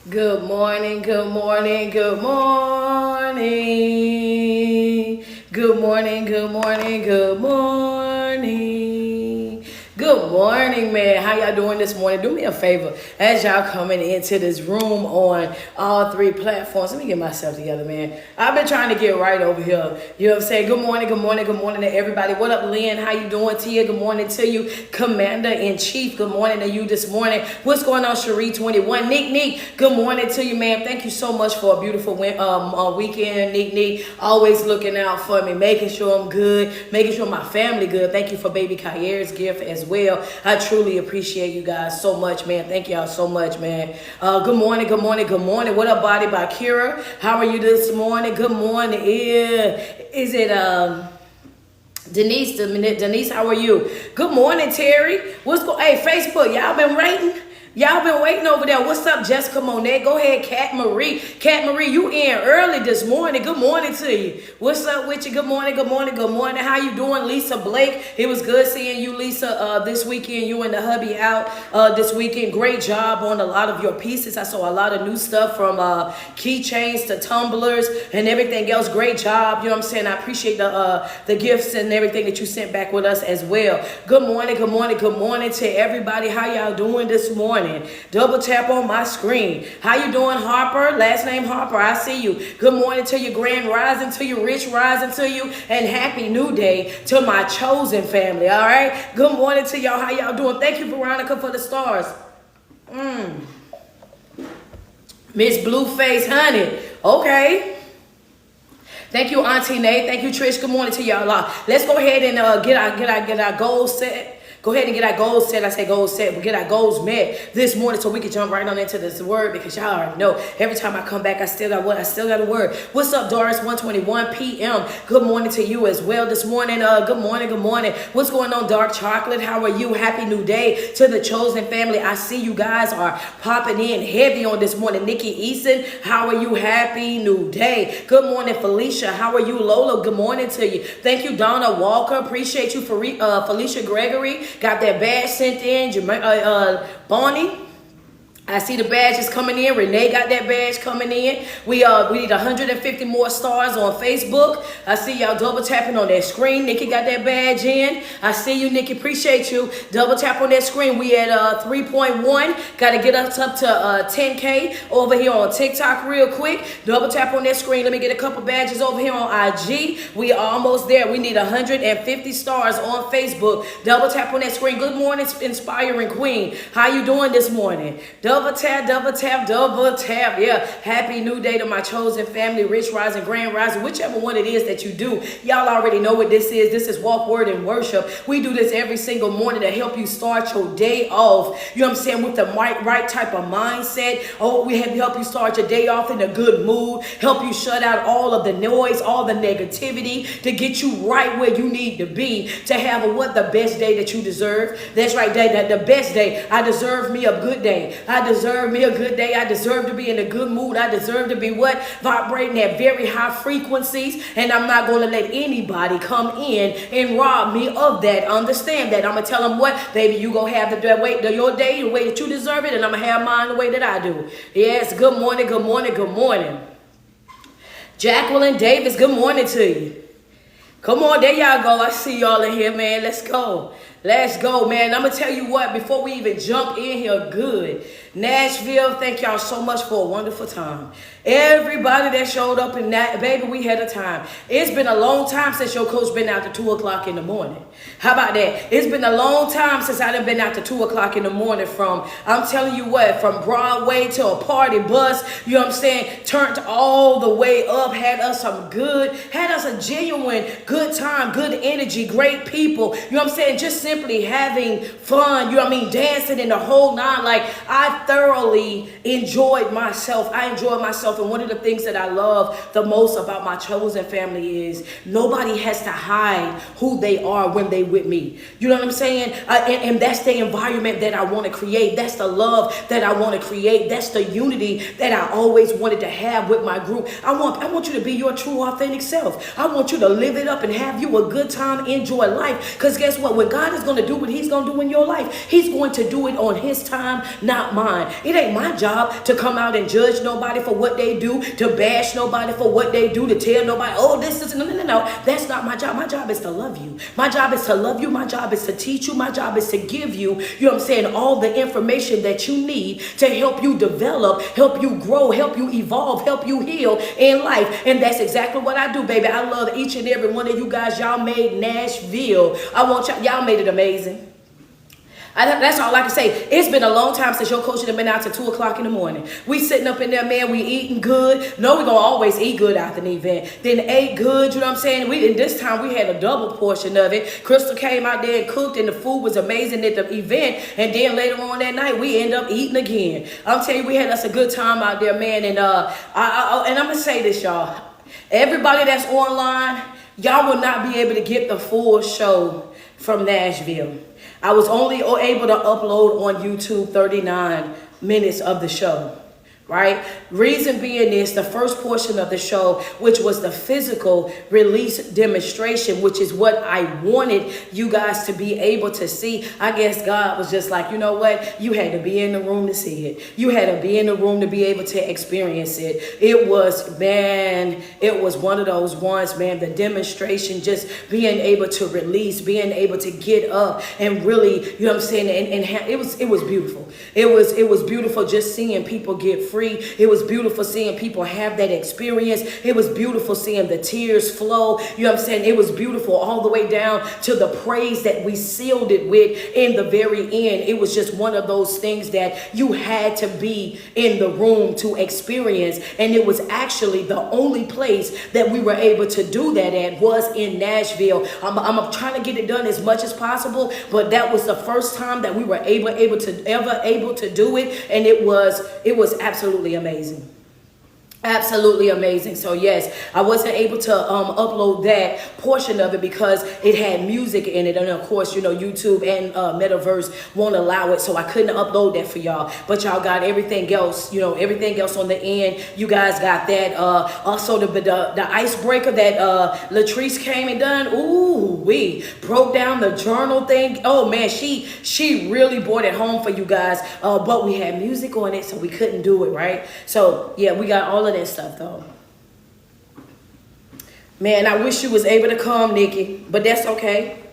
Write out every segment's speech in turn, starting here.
Good morning, good morning, good morning. Good morning, good morning, good morning. Good morning, man. How y'all doing this morning? Do me a favor. As y'all coming into this room on all three platforms, let me get myself together, man. I've been trying to get right over here. You know what I'm saying? Good morning, good morning, good morning to everybody. What up, Lynn? How you doing, Tia? Good morning to you, Commander-in-Chief. Good morning to you this morning. What's going on, Cherie 21? Nick, good morning to you, man. Thank you so much for a beautiful weekend, Nick. Always looking out for me, making sure I'm good, making sure my family good. Thank you for baby Kayer's gift as well. I truly appreciate you guys so much, man. Thank y'all so much, man. Good morning, good morning, good morning. What up, Body by Kira? How are you this morning? Good morning. Yeah. Is it Denise, how are you? Good morning, Terry. Hey, Facebook, y'all been rating? Y'all been waiting over there. What's up, Jessica Monet? Go ahead, Cat Marie. Cat Marie, you in early this morning. Good morning to you. What's up with you? Good morning, good morning, good morning. How you doing, Lisa Blake? It was good seeing you, Lisa, this weekend. You and the hubby out this weekend. Great job on a lot of your pieces. I saw a lot of new stuff from keychains to tumblers and everything else. Great job. You know what I'm saying? I appreciate the gifts and everything that you sent back with us as well. Good morning, good morning, good morning to everybody. How y'all doing this morning? Double tap on my screen. How you doing, Harper? Last name Harper. I see you. Good morning to you, grand rising to you, rich rising to you, and happy new day to my chosen family. All right. Good morning to y'all. How y'all doing? Thank you, Veronica, for the stars. Miss Blueface Honey. Okay. Thank you, Auntie Nate. Thank you, Trish. Good morning to y'all. Let's go ahead and get our goals set. Go ahead and get our goals set. I say goals set. We get our goals met this morning so we can jump right on into this word because y'all already know every time I come back, I still got what? I still got a word. What's up, Doris? 1:21 p.m. Good morning to you as well this morning. Good morning, good morning. What's going on, Dark Chocolate? How are you? Happy new day to the chosen family. I see you guys are popping in heavy on this morning. Nikki Eason, how are you? Happy new day. Good morning, Felicia. How are you? Lola, good morning to you. Thank you, Donna Walker. Appreciate you, Felicia Gregory. Got that badge sent in. Bonnie, I see the badges coming in. Renee got that badge coming in. We need 150 more stars on Facebook. I see y'all double tapping on that screen. Nikki got that badge in. I see you, Nikki. Appreciate you. Double tap on that screen. We at 3.1. Got to get us up to 10K over here on TikTok real quick. Double tap on that screen. Let me get a couple badges over here on IG. We are almost there. We need 150 stars on Facebook. Double tap on that screen. Good morning, Inspiring Queen. How you doing this morning? Double tap, double tap, double tap. Yeah. Happy new day to my chosen family, rich rising, grand rising, whichever one it is that you do. Y'all already know what this is. This is Walk, Word, and Worship. We do this every single morning to help you start your day off. You know what I'm saying? With the right type of mindset. Oh, we help you start your day off in a good mood. Help you shut out all of the noise, all the negativity to get you right where you need to be to have the best day that you deserve. That's right, the best day. I deserve me a good day. I deserve me a good day. I deserve to be in a good mood. I deserve to be vibrating at very high frequencies. And I'm not going to let anybody come in and rob me of that. Understand that. I'm going to tell them baby, you going to have your day the way that you deserve it. And I'm going to have mine the way that I do. Yes. Good morning. Good morning. Good morning. Jacqueline Davis. Good morning to you. Come on. There y'all go. I see y'all in here, man. Let's go. Let's go, man. I'm going to tell you what, before we even jump in here, good. Nashville, thank y'all so much for a wonderful time. Everybody that showed up in that, baby, we had a time. It's been a long time since your coach been out to 2 o'clock in the morning. How about that? It's been a long time since I done been out to 2 o'clock in the morning I'm telling you what, from Broadway to a party bus, you know what I'm saying, turned all the way up, had us a genuine good time, good energy, great people, you know what I'm saying, just simply having fun, you know what I mean, dancing in the whole nine. Like, I thoroughly enjoyed myself. I enjoyed myself. And one of the things that I love the most about my chosen family is nobody has to hide who they are when they with me. You know what I'm saying? And that's the environment that I want to create. That's the love that I want to create. That's the unity that I always wanted to have with my group. I want you to be your true, authentic self. I want you to live it up and have you a good time, enjoy life. Because guess what? When God is going to do what he's going to do in your life. He's going to do it on his time, not mine. It ain't my job to come out and judge nobody for what they do, to bash nobody for what they do, to tell nobody, oh, this is, no. That's not my job. My job is to love you. My job is to love you. My job is to teach you. My job is to give you, you know what I'm saying, all the information that you need to help you develop, help you grow, help you evolve, help you heal in life. And that's exactly what I do, baby. I love each and every one of you guys. Y'all made Nashville. I want y'all made it amazing. That's all I can say. It's been a long time since your coach had been out to 2 o'clock in the morning. We sitting up in there, man. We eating good. No, we gonna always eat good after the event. Then ate good. You know what I'm saying? And this time we had a double portion of it. Crystal came out there and cooked, and the food was amazing at the event. And then later on that night, we end up eating again. I'm telling you, we had us a good time out there, man. And and I'm gonna say this, y'all. Everybody that's online, y'all will not be able to get the full show from Nashville. I was only able to upload on YouTube 39 minutes of the show, right? Reason being is the first portion of the show, which was the physical release demonstration, which is what I wanted you guys to be able to see. I guess God was just like, you know what? You had to be in the room to see it. You had to be in the room to be able to experience it. It was, man, it was one of those ones, man, the demonstration, just being able to release, being able to get up and really, you know what I'm saying? And it was beautiful. It was beautiful just seeing people get free. It was beautiful seeing people have that experience. It was beautiful seeing the tears flow. You know what I'm saying? It was beautiful all the way down to the praise that we sealed it with in the very end. It was just one of those things that you had to be in the room to experience. And it was actually the only place that we were able to do that at was in Nashville. I'm trying to get it done as much as possible, but that was the first time that we were able to do it. And it was absolutely amazing. Absolutely amazing. So yes, I wasn't able to upload that portion of it because it had music in it, and of course, you know, YouTube and Metaverse won't allow it, so I couldn't upload that for y'all. But y'all got everything else, you know, everything else on the end. You guys got that. Also the icebreaker that Latrice came and done. Ooh, we broke down the journal thing. Oh man, she really brought it home for you guys. But we had music on it, so we couldn't do it, right? So yeah, we got all of that stuff though. Man, I wish you was able to come, Nikki, but that's okay.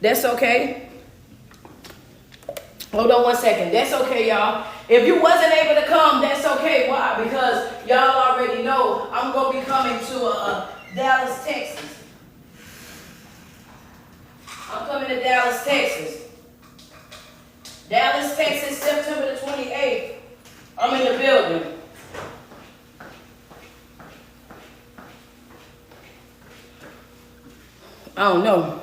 That's okay. Hold on one second. That's okay, y'all. If you wasn't able to come, that's okay. Why? Because y'all already know I'm gonna be coming to Dallas, Texas. I'm coming to Dallas, Texas. Dallas, Texas, September the 28th. I'm in the building. I don't know.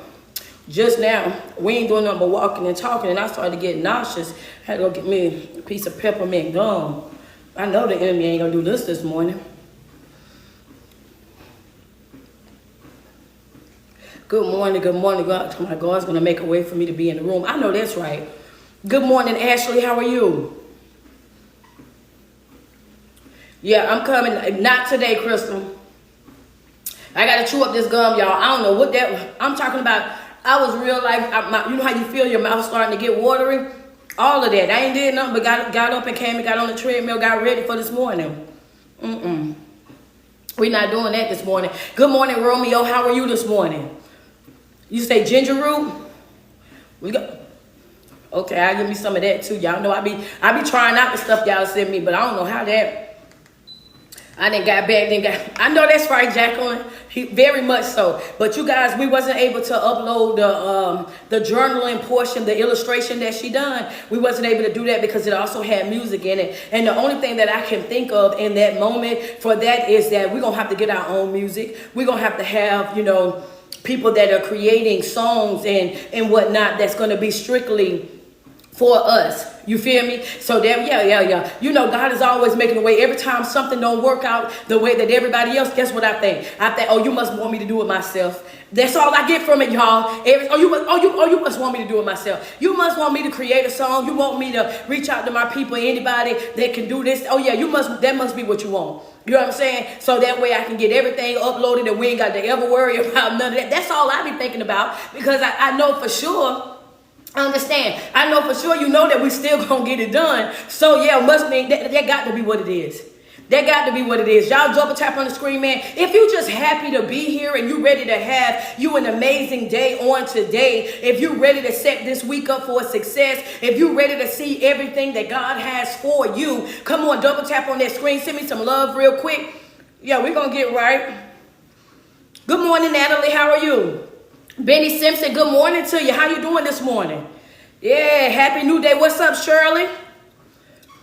Just now, we ain't doing nothing but walking and talking, and I started to get nauseous. I had to go get me a piece of peppermint gum. I know the enemy ain't gonna do this morning. Good morning, good morning. God, my God's gonna make a way for me to be in the room. I know that's right. Good morning, Ashley. How are you? Yeah, I'm coming. Not today, Crystal. I got to chew up this gum, y'all. I don't know what that... I'm talking about. I was real life... you know how you feel your mouth starting to get watery? All of that. I ain't did nothing but got up and came and got on the treadmill, got ready for this morning. We're not doing that this morning. Good morning, Romeo. How are you this morning? You say ginger root? We got... Okay, I'll give me some of that too. Y'all know I be trying out the stuff y'all send me, but I don't know how that... I done got back, I know that's right, Jacqueline. Very much so. But you guys, we wasn't able to upload the journaling portion, the illustration that she done. We wasn't able to do that because it also had music in it. And the only thing that I can think of in that moment for that is that we're going to have to get our own music. We're going to have, you know, people that are creating songs and whatnot that's going to be strictly for us. You feel me? So there, yeah. You know, God is always making a way. Every time something don't work out the way that everybody else, guess what I think? I think, oh, you must want me to do it myself. That's all I get from it, y'all. You must want me to do it myself. You must want me to create a song. You want me to reach out to my people, anybody that can do this. Oh yeah, that must be what you want. You know what I'm saying? So that way I can get everything uploaded and we ain't got to ever worry about none of that. That's all I be thinking about, because I know for sure. Understand? I know for sure you know that we still gonna get it done. So yeah, must mean that got to be what it is. That got to be what it is. Y'all double tap on the screen, man. If you just happy to be here and you ready to have you an amazing day on today, if you ready to set this week up for success, if you ready to see everything that God has for you, come on, double tap on that screen. Send me some love real quick. Yeah, we're gonna get right. Good morning, Natalie. How are you? Benny Simpson, good morning to you. How you doing this morning? Yeah, happy new day. What's up, Shirley?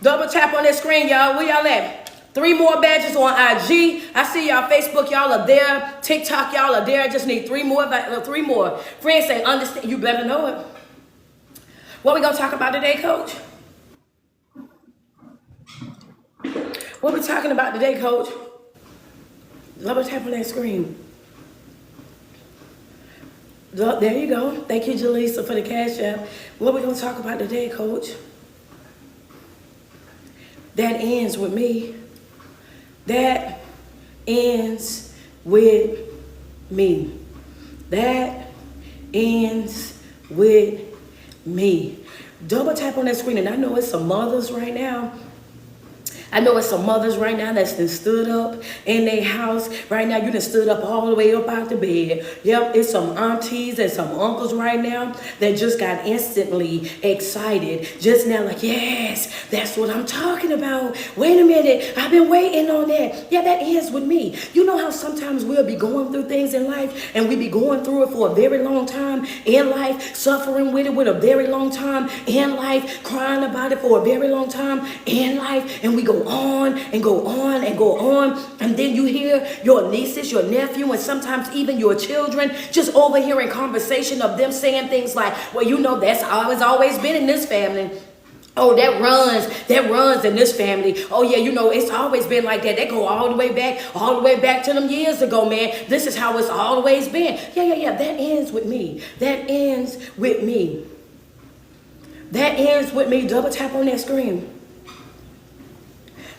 Double tap on that screen, y'all. Where y'all at? 3 more badges on IG. I see y'all Facebook. Y'all are there. TikTok, y'all are there. I just need 3 more. 3 more. Friends say, understand. You better know it. What we gonna talk about today, Coach? What we talking about today, Coach? Double tap on that screen. There you go. Thank you, Jaleesa, for the cash app. What we going to talk about today, Coach? That ends with me. That ends with me. That ends with me. Double tap on that screen. And I know it's some mothers right now. I know it's some mothers right now that's been stood up in their house. Right now, you done stood up all the way up out the bed. Yep, it's some aunties and some uncles right now that just got instantly excited. Just now, like, yes, that's what I'm talking about. Wait a minute, I've been waiting on that. Yeah, that ends with me. You know how sometimes we'll be going through things in life and we be going through it for a very long time in life, suffering with it with a very long time in life, crying about it for a very long time in life, and we go on and go on and go on, and then you hear your nieces, your nephew, and sometimes even your children just overhearing conversation of them saying things like, well, you know, that's always been in this family. Oh, that runs in this family. Oh yeah, you know, it's always been like that. They go all the way back to them years ago, man. This is how it's always been. Yeah. That ends with me. That ends with me. That ends with me. Double tap on that screen.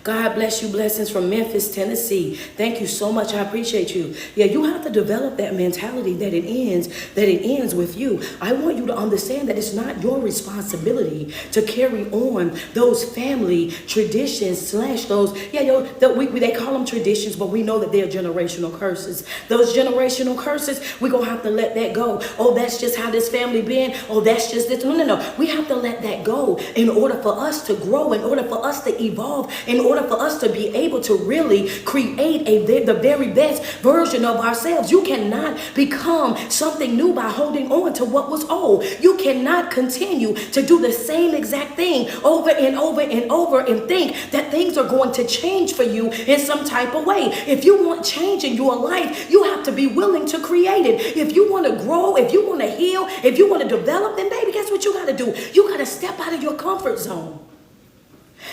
God bless you. Blessings from Memphis, Tennessee. Thank you so much. I appreciate you. Yeah, you have to develop that mentality that it ends with you. I want you to understand that it's not your responsibility to carry on those family traditions / those, they call them traditions, but we know that they're generational curses. Those generational curses, we're going to have to let that go. Oh, that's just how this family been. Oh, that's just this. No. We have to let that go in order for us to grow, in order for us to evolve, in order for us to be able to really create the very best version of ourselves. You cannot become something new by holding on to what was old. You cannot continue to do the same exact thing over and over and over and think that things are going to change for you in some type of way. If you want change in your life, you have to be willing to create it. If you want to grow, if you want to heal, if you want to develop, then baby, guess what you got to do? You got to step out of your comfort zone.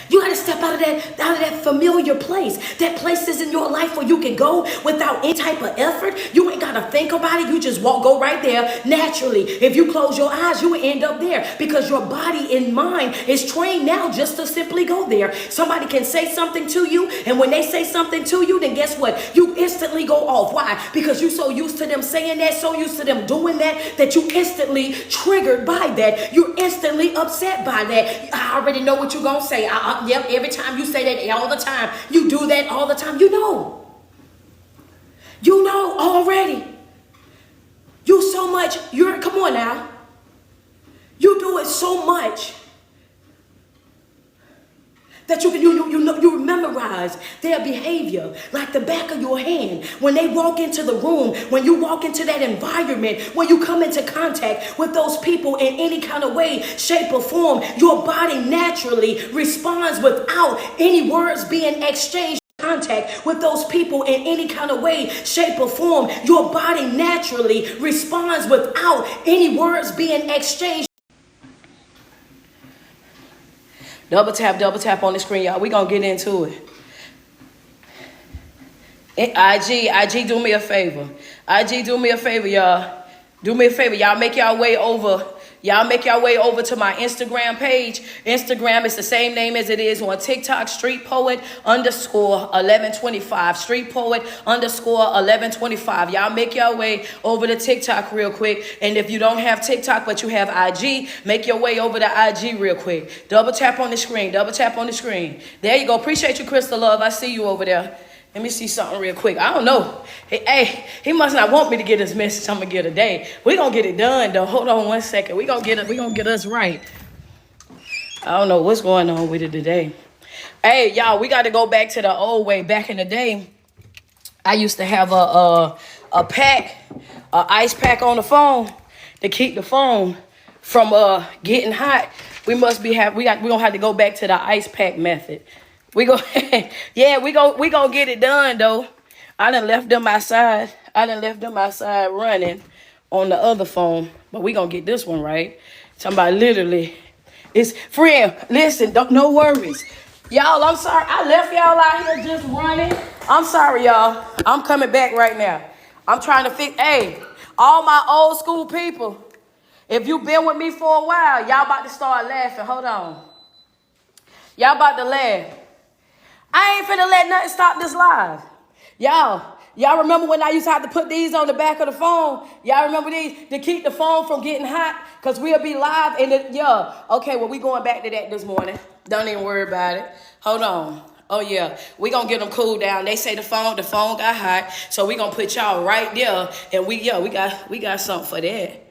You got to step out of that familiar place. That place is in your life where you can go without any type of effort. You ain't got to think about it. You just go right there naturally. If you close your eyes, you will end up there because your body and mind is trained now just to simply go there. Somebody can say something to you, and when they say something to you, then guess what? You instantly go off. Why? Because you're so used to them saying that, so used to them doing that you instantly triggered by that. You're instantly upset by that. I already know what you're going to say. Yep, every time you say that all the time, you do that all the time. You know already. Come on now. You do it so much that you memorize their behavior like the back of your hand. When they walk into the room, when you walk into that environment, when you come into contact with those people in any kind of way, shape, or form, your body naturally responds without any words being exchanged. Contact with those people in any kind of way, shape, or form, your body naturally responds without any words being exchanged. Double tap on the screen, y'all. We gonna get into it. IG, do me a favor. IG, do me a favor, y'all. Do me a favor, y'all. Make y'all way over. Y'all make y'all way over to my Instagram page. Instagram is the same name as it is on TikTok. Street Poet _ 1125. Street Poet _ 1125. Y'all make y'all way over to TikTok real quick. And if you don't have TikTok but you have IG, make your way over to IG real quick. Double tap on the screen. Double tap on the screen. There you go. Appreciate you, Crystal Love. I see you over there. Let me see something real quick. I don't know. Hey, he must not want me to get his message. I'm gonna get today. We gonna get it done though. Hold on one second. We gonna get us right. I don't know what's going on with it today. Hey, y'all, we got to go back to the old way. Back in the day, I used to have a ice pack on the phone to keep the phone from getting hot. We gonna have to go back to the ice pack method. We gonna get it done though. I done left them outside running on the other phone, but we gonna get this one right. Somebody literally is friend. Listen, no worries, y'all. I'm sorry I left y'all out here just running. I'm sorry, y'all. I'm coming back right now. I'm trying to fix. Hey, all my old school people, if you been with me for a while, y'all about to start laughing. Hold on, y'all about to laugh. I ain't finna let nothing stop this live. Y'all remember when I used to have to put these on the back of the phone? Y'all remember these to keep the phone from getting hot? Because we'll be live and okay, well, we going back to that this morning. Don't even worry about it. Hold on. Oh, yeah. We going to get them cooled down. They say the phone got hot. So we going to put y'all right there. And we got something for that.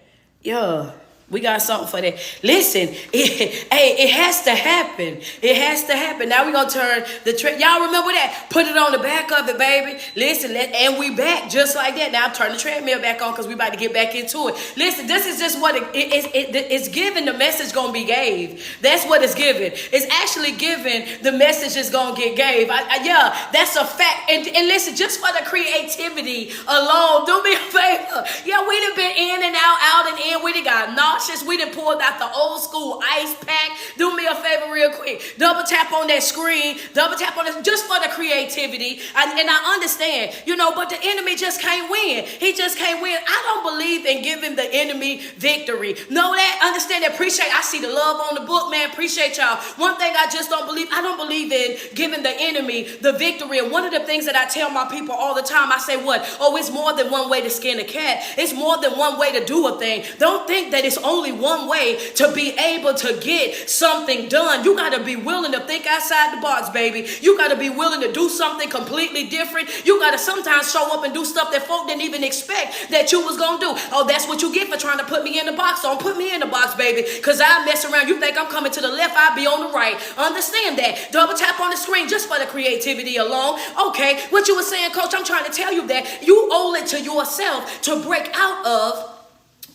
Yeah. We got something for that. Listen, it has to happen. It has to happen. Now we're going to turn the trick. Y'all remember that? Put it on the back of it, baby. Listen, and we back just like that. Now I'm turning the treadmill back on because we about to get back into it. Listen, this is just what it's giving. The message going to be gave. That's what it's giving. It's actually giving. The message is going to get gave. Yeah, that's a fact. And listen, just for the creativity alone, do me a favor. Yeah, we done been in and out and in. We done got nauseous. We done pulled out the old school ice pack. Do me a favor real quick. Double tap on that screen. Double tap on it just for the creativity. And I understand, but the enemy just can't win. He just can't win. I don't believe in giving the enemy victory. Know that? Understand that? Appreciate. I see the love on the book, man. Appreciate y'all. One thing I just don't believe. I don't believe in giving the enemy the victory. And one of the things that I tell my people all the time, I say what? Oh, it's more than one way to skin a cat. It's more than one way to do a thing. Don't think that it's only one way to be able to get something done. You got to be willing to think outside the box, baby. You got to be willing to do something completely different. You got to sometimes show up and do stuff that folk didn't even expect that you was going to do. Oh, that's what you get for trying to put me in the box. Don't put me in the box, baby, because I mess around. You think I'm coming to the left, I'll be on the right. Understand that. Double tap on the screen just for the creativity alone. Okay, what you were saying, Coach, I'm trying to tell you that you owe it to yourself to break out of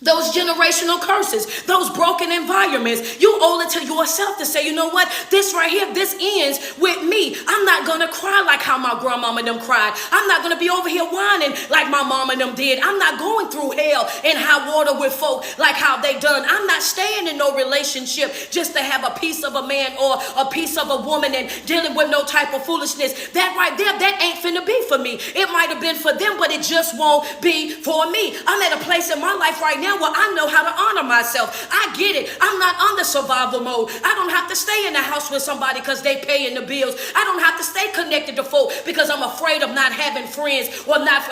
those generational curses, those broken environments. You owe it to yourself to say, you know what? This right here, this ends with me. I'm not going to cry like how my grandmama and them cried. I'm not going to be over here whining like my mama and them did. I'm not going through hell and high water with folk like how they done. I'm not staying in no relationship just to have a piece of a man or a piece of a woman and dealing with no type of foolishness. That right there, that ain't finna be for me. It might have been for them, but it just won't be for me. I'm at a place in my life right now where I know how to honor myself. I get it. I'm not under survival mode. I don't have to stay in the house with somebody because they paying the bills. I don't have to stay connected to folk because I'm afraid of not having friends or not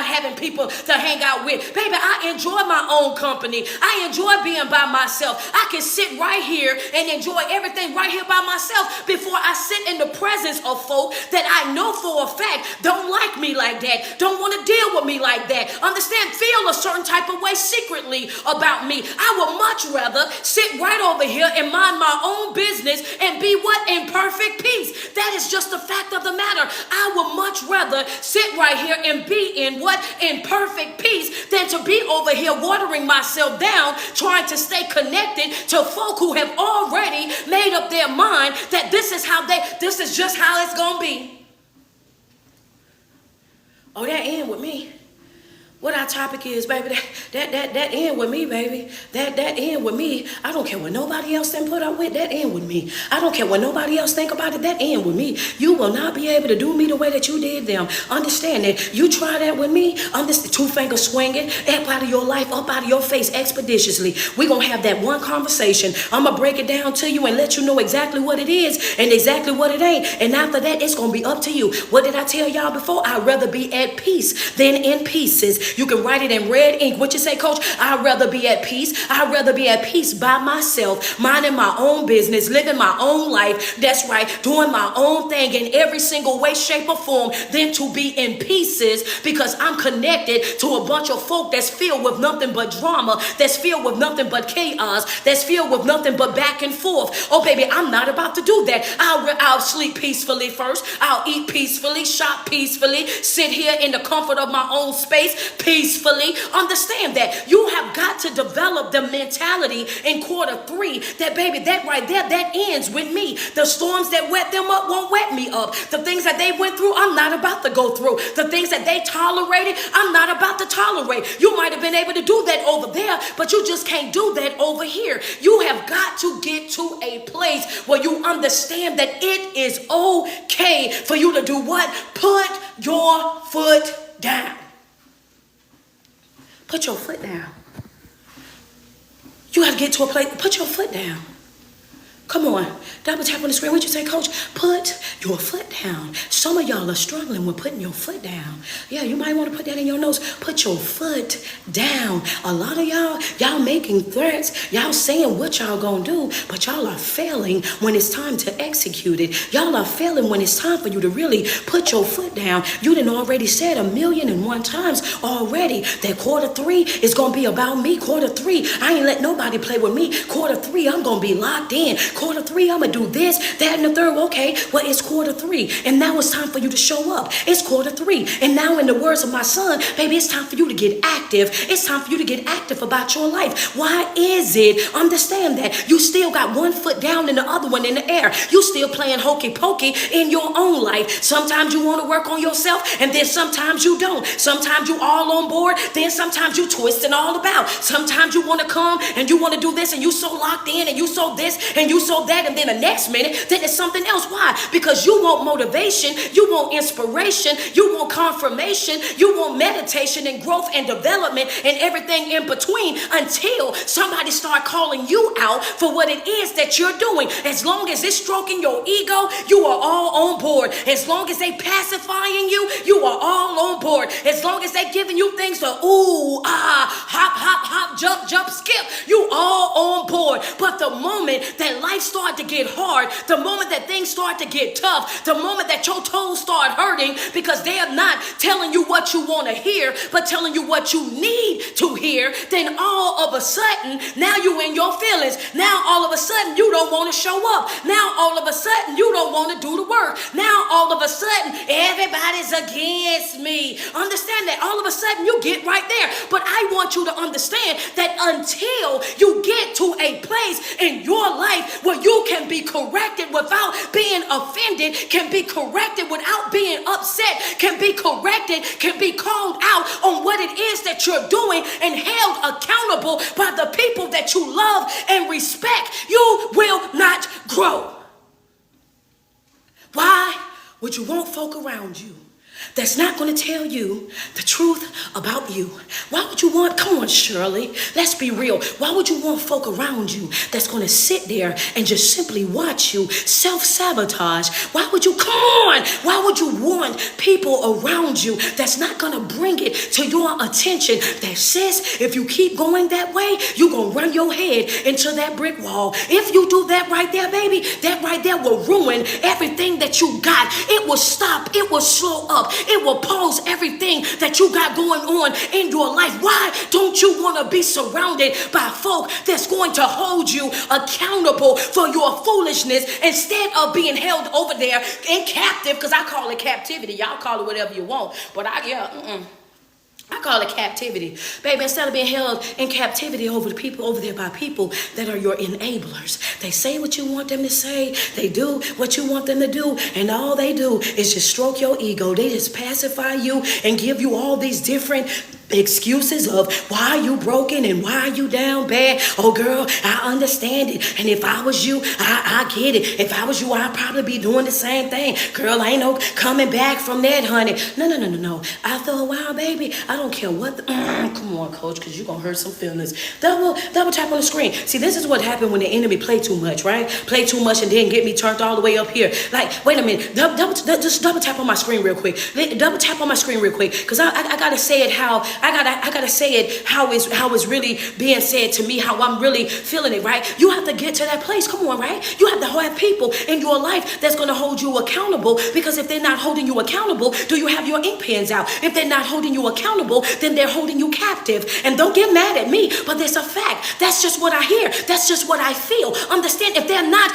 having people to hang out with. Baby, I enjoy my own company. I enjoy being by myself. I can sit right here and enjoy everything right here by myself before I sit in the presence of folk that I know for a fact don't like me like that, don't want to deal with me like that. Understand, feel a certain type of way secretly about me. I would much rather sit right over here and mind my own business and be what? In perfect peace. That is just the fact of the matter. I would much rather sit right here and be in what? In perfect peace than to be over here watering myself down trying to stay connected to folk who have already made up their mind that this is just how it's gonna be. Oh, that end with me. What our topic is, baby, that end with me, baby. That end with me. I don't care what nobody else then put up with. That end with me. I don't care what nobody else think about it. That end with me. You will not be able to do me the way that you did them. Understand that. You try that with me. I'm just two finger swinging up out of your life, up out of your face expeditiously. We're gonna have that one conversation. I'm gonna break it down to you and let you know exactly what it is and exactly what it ain't. And after that, it's gonna be up to you. What did I tell y'all before? I'd rather be at peace than in pieces. You can write it in red ink. What you say, coach? I'd rather be at peace. I'd rather be at peace by myself, minding my own business, living my own life. That's right, doing my own thing in every single way, shape, or form, than to be in pieces because I'm connected to a bunch of folk that's filled with nothing but drama, that's filled with nothing but chaos, that's filled with nothing but back and forth. Oh, baby, I'm not about to do that. I'll sleep peacefully first. I'll eat peacefully, shop peacefully, sit here in the comfort of my own space peacefully. Understand that you have got to develop the mentality in Q3 that, baby, that right there, that ends with me. The storms that wet them up won't wet me up. The things that they went through, I'm not about to go through. The things that they tolerated, I'm not about to tolerate. You might have been able to do that over there, but you just can't do that over here. You have got to get to a place where you understand that it is okay for you to do what? Put your foot down. Put your foot down. You got to get to a place. Put your foot down. Come on. Double tap on the screen. What you say, coach? Put your foot down. Some of y'all are struggling with putting your foot down. Yeah, you might want to put that in your notes. Put your foot down. A lot of y'all making threats. Y'all saying what y'all gonna do, but y'all are failing when it's time to execute it. Y'all are failing when it's time for you to really put your foot down. You done already said 1,000,001 times already that Q3 is gonna be about me. Q3, I ain't let nobody play with me. Q3, I'm gonna be locked in. Q3, I'm gonna do this, that, and the third. Okay, well, it's Q3, and now it's time for you to show up. It's Q3, and now in the words of my son, baby, it's time for you to get active. It's time for you to get active about your life. Why is it? Understand that you still got one foot down and the other one in the air. You still playing hokey pokey in your own life. Sometimes you want to work on yourself, and then sometimes you don't. Sometimes you all on board, then sometimes you twisting all about. Sometimes you want to come and you want to do this, and you so locked in, and you so this, and you so that, and then the next minute, then it's something else. Why? Because you want motivation, you want inspiration, you want confirmation, you want meditation and growth and development and everything in between until somebody start calling you out for what it is that you're doing. As long as it's stroking your ego, you are all on board. As long as they pacifying you, you are all on board. As long as they giving you things to ooh, ah, hop, hop, hop, jump, jump, skip, you all on board. But the moment that life start to get hard, the moment that things start to get tough, the moment that your toes start hurting because they are not telling you what you want to hear, but telling you what you need to hear, then all of a sudden, now you in your feelings. Now all of a sudden, you don't want to show up. Now all of a sudden, you don't want to do the work. Now all of a sudden, everybody's against me. Understand that all of a sudden, you get right there. But I want you to understand that until you get to a place in your life where you can be corrected without being offended, can be corrected without being upset, can be corrected, can be called out on what it is that you're doing and held accountable by the people that you love and respect, you will not grow. Why would you want folk around you that's not going to tell you the truth about you? Why would you want, come on, Shirley, let's be real. Why would you want folk around you that's going to sit there and just simply watch you self-sabotage? Why would you, come on, why would you want people around you that's not going to bring it to your attention that says, if you keep going that way, you're going to run your head into that brick wall? If you do that right there, baby, that right there will ruin everything that you got. It will stop. It will slow up. It will pause everything that you got going on in your life. Why don't you want to be surrounded by folk that's going to hold you accountable for your foolishness instead of being held over there in captive? Because I call it captivity. Y'all call it whatever you want. But I call it captivity. Baby, instead of being held in captivity over the people over there by people that are your enablers. They say what you want them to say. They do what you want them to do. And all they do is just stroke your ego. They just pacify you and give you all these different excuses of why you broken and why you down bad. Oh girl, I understand it. And if I was you, I get it. If I was you, I'd probably be doing the same thing. Girl, ain't no coming back from that, honey. No. After a while, baby, I don't care what come on, coach, because you're gonna hurt some feelings. Double tap on the screen. See, this is what happened when the enemy play too much, right? Play too much and then get me turned all the way up here. Like, wait a minute, just double tap on my screen real quick. Double tap on my screen real quick, because I gotta say it how I gotta say it how it's really being said to me, how I'm really feeling it, right? You have to get to that place. Come on, right? You have to have people in your life that's gonna hold you accountable, because if they're not holding you accountable, do you have your ink pens out? If they're not holding you accountable, then they're holding you captive. And don't get mad at me, but it's a fact. That's just what I hear. That's just what I feel. Understand, if they're not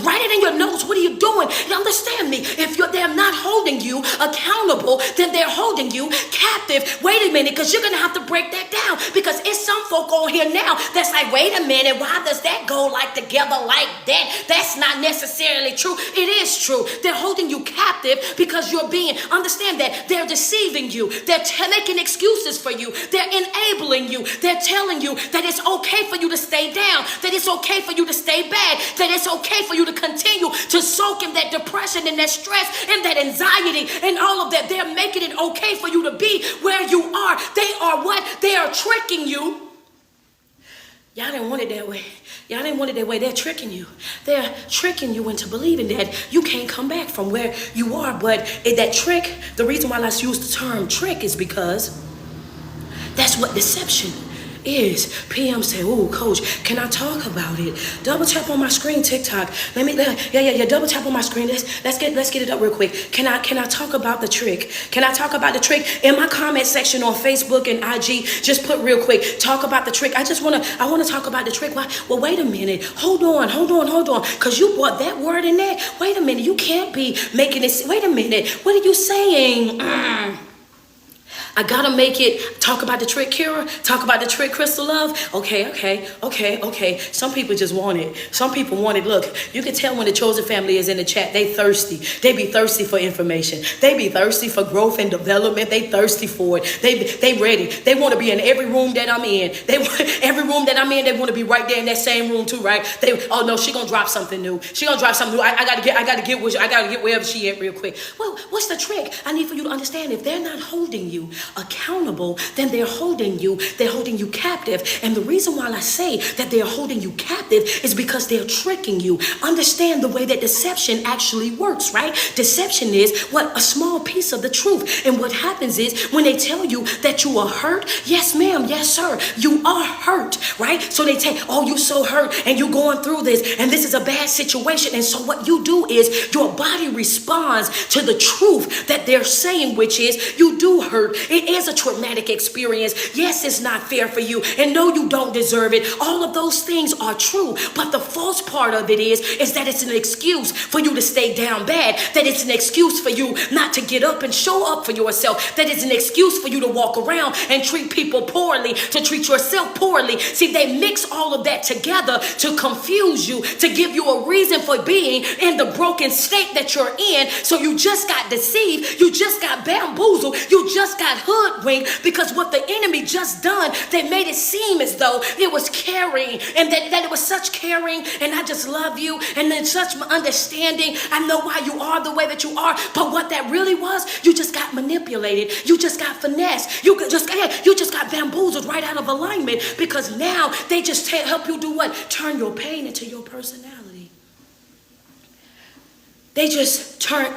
write it in your notes. What are you doing? You understand me? If they're not holding you accountable, then they're holding you captive. Wait a minute, because you're gonna have to break that down, because it's some folk on here now that's like, wait a minute, why does that go like together like that? That's not necessarily true. It is true. They're holding you captive because you're being, understand that they're deceiving you. They're making excuses for you. They're enabling you. They're telling you that it's okay for you to stay down, that it's okay for you to stay bad, that it's okay for you to continue to soak in that depression and that stress and that anxiety and all of that. They're making it okay for you to be where you are. They are what? They are tricking you. Y'all didn't want it that way. Y'all didn't want it that way. They're tricking you. They're tricking you into believing that you can't come back from where you are. But that trick, the reason why I use the term trick is because that's what deception is. PM said, "Oh, coach, can I talk about it?" Double tap on my screen, TikTok. Yeah. Double tap on my screen. Let's get it up real quick. Can I talk about the trick? Can I talk about the trick in my comment section on Facebook and IG? Just put real quick, talk about the trick. I want to talk about the trick. Why? Well, wait a minute. Hold on. Because you brought that word in there. Wait a minute. You can't be making it. Wait a minute. What are you saying? I gotta make it talk about the trick, Kira. Talk about the trick, Crystal Love. Okay. Some people just want it. Some people want it. Look, you can tell when the chosen family is in the chat. They thirsty. They be thirsty for information. They be thirsty for growth and development. They thirsty for it. They ready. They want to be in every room that I'm in. Every room that I'm in. They want to be right there in that same room too, right? Oh no, she gonna drop something new. I gotta get wherever she at real quick. Well, what's the trick? I need for you to understand, if they're not holding you accountable, then they're holding you captive. And the reason why I say that they're holding you captive is because they're tricking you. Understand the way that deception actually works, right? Deception is a small piece of the truth. And what happens is when they tell you that you are hurt, yes ma'am, yes sir, you are hurt, right? So they say, oh, you so hurt and you're going through this and this is a bad situation. And so what you do is your body responds to the truth that they're saying, which is you do hurt. It is a traumatic experience. Yes, it's not fair for you. And no, you don't deserve it. All of those things are true. But the false part of it is that it's an excuse for you to stay down bad. That it's an excuse for you not to get up and show up for yourself. That it's an excuse for you to walk around and treat people poorly, to treat yourself poorly. See, they mix all of that together to confuse you, to give you a reason for being in the broken state that you're in. So you just got deceived. You just got bamboozled. You just got hoodwinked, because what the enemy just done, they made it seem as though it was caring, and that it was such caring, and I just love you, and then such understanding. I know why you are the way that you are, but what that really was, you just got manipulated. You just got finessed. You just got bamboozled right out of alignment, because now they just help you do what? Turn your pain into your personality. They just turn.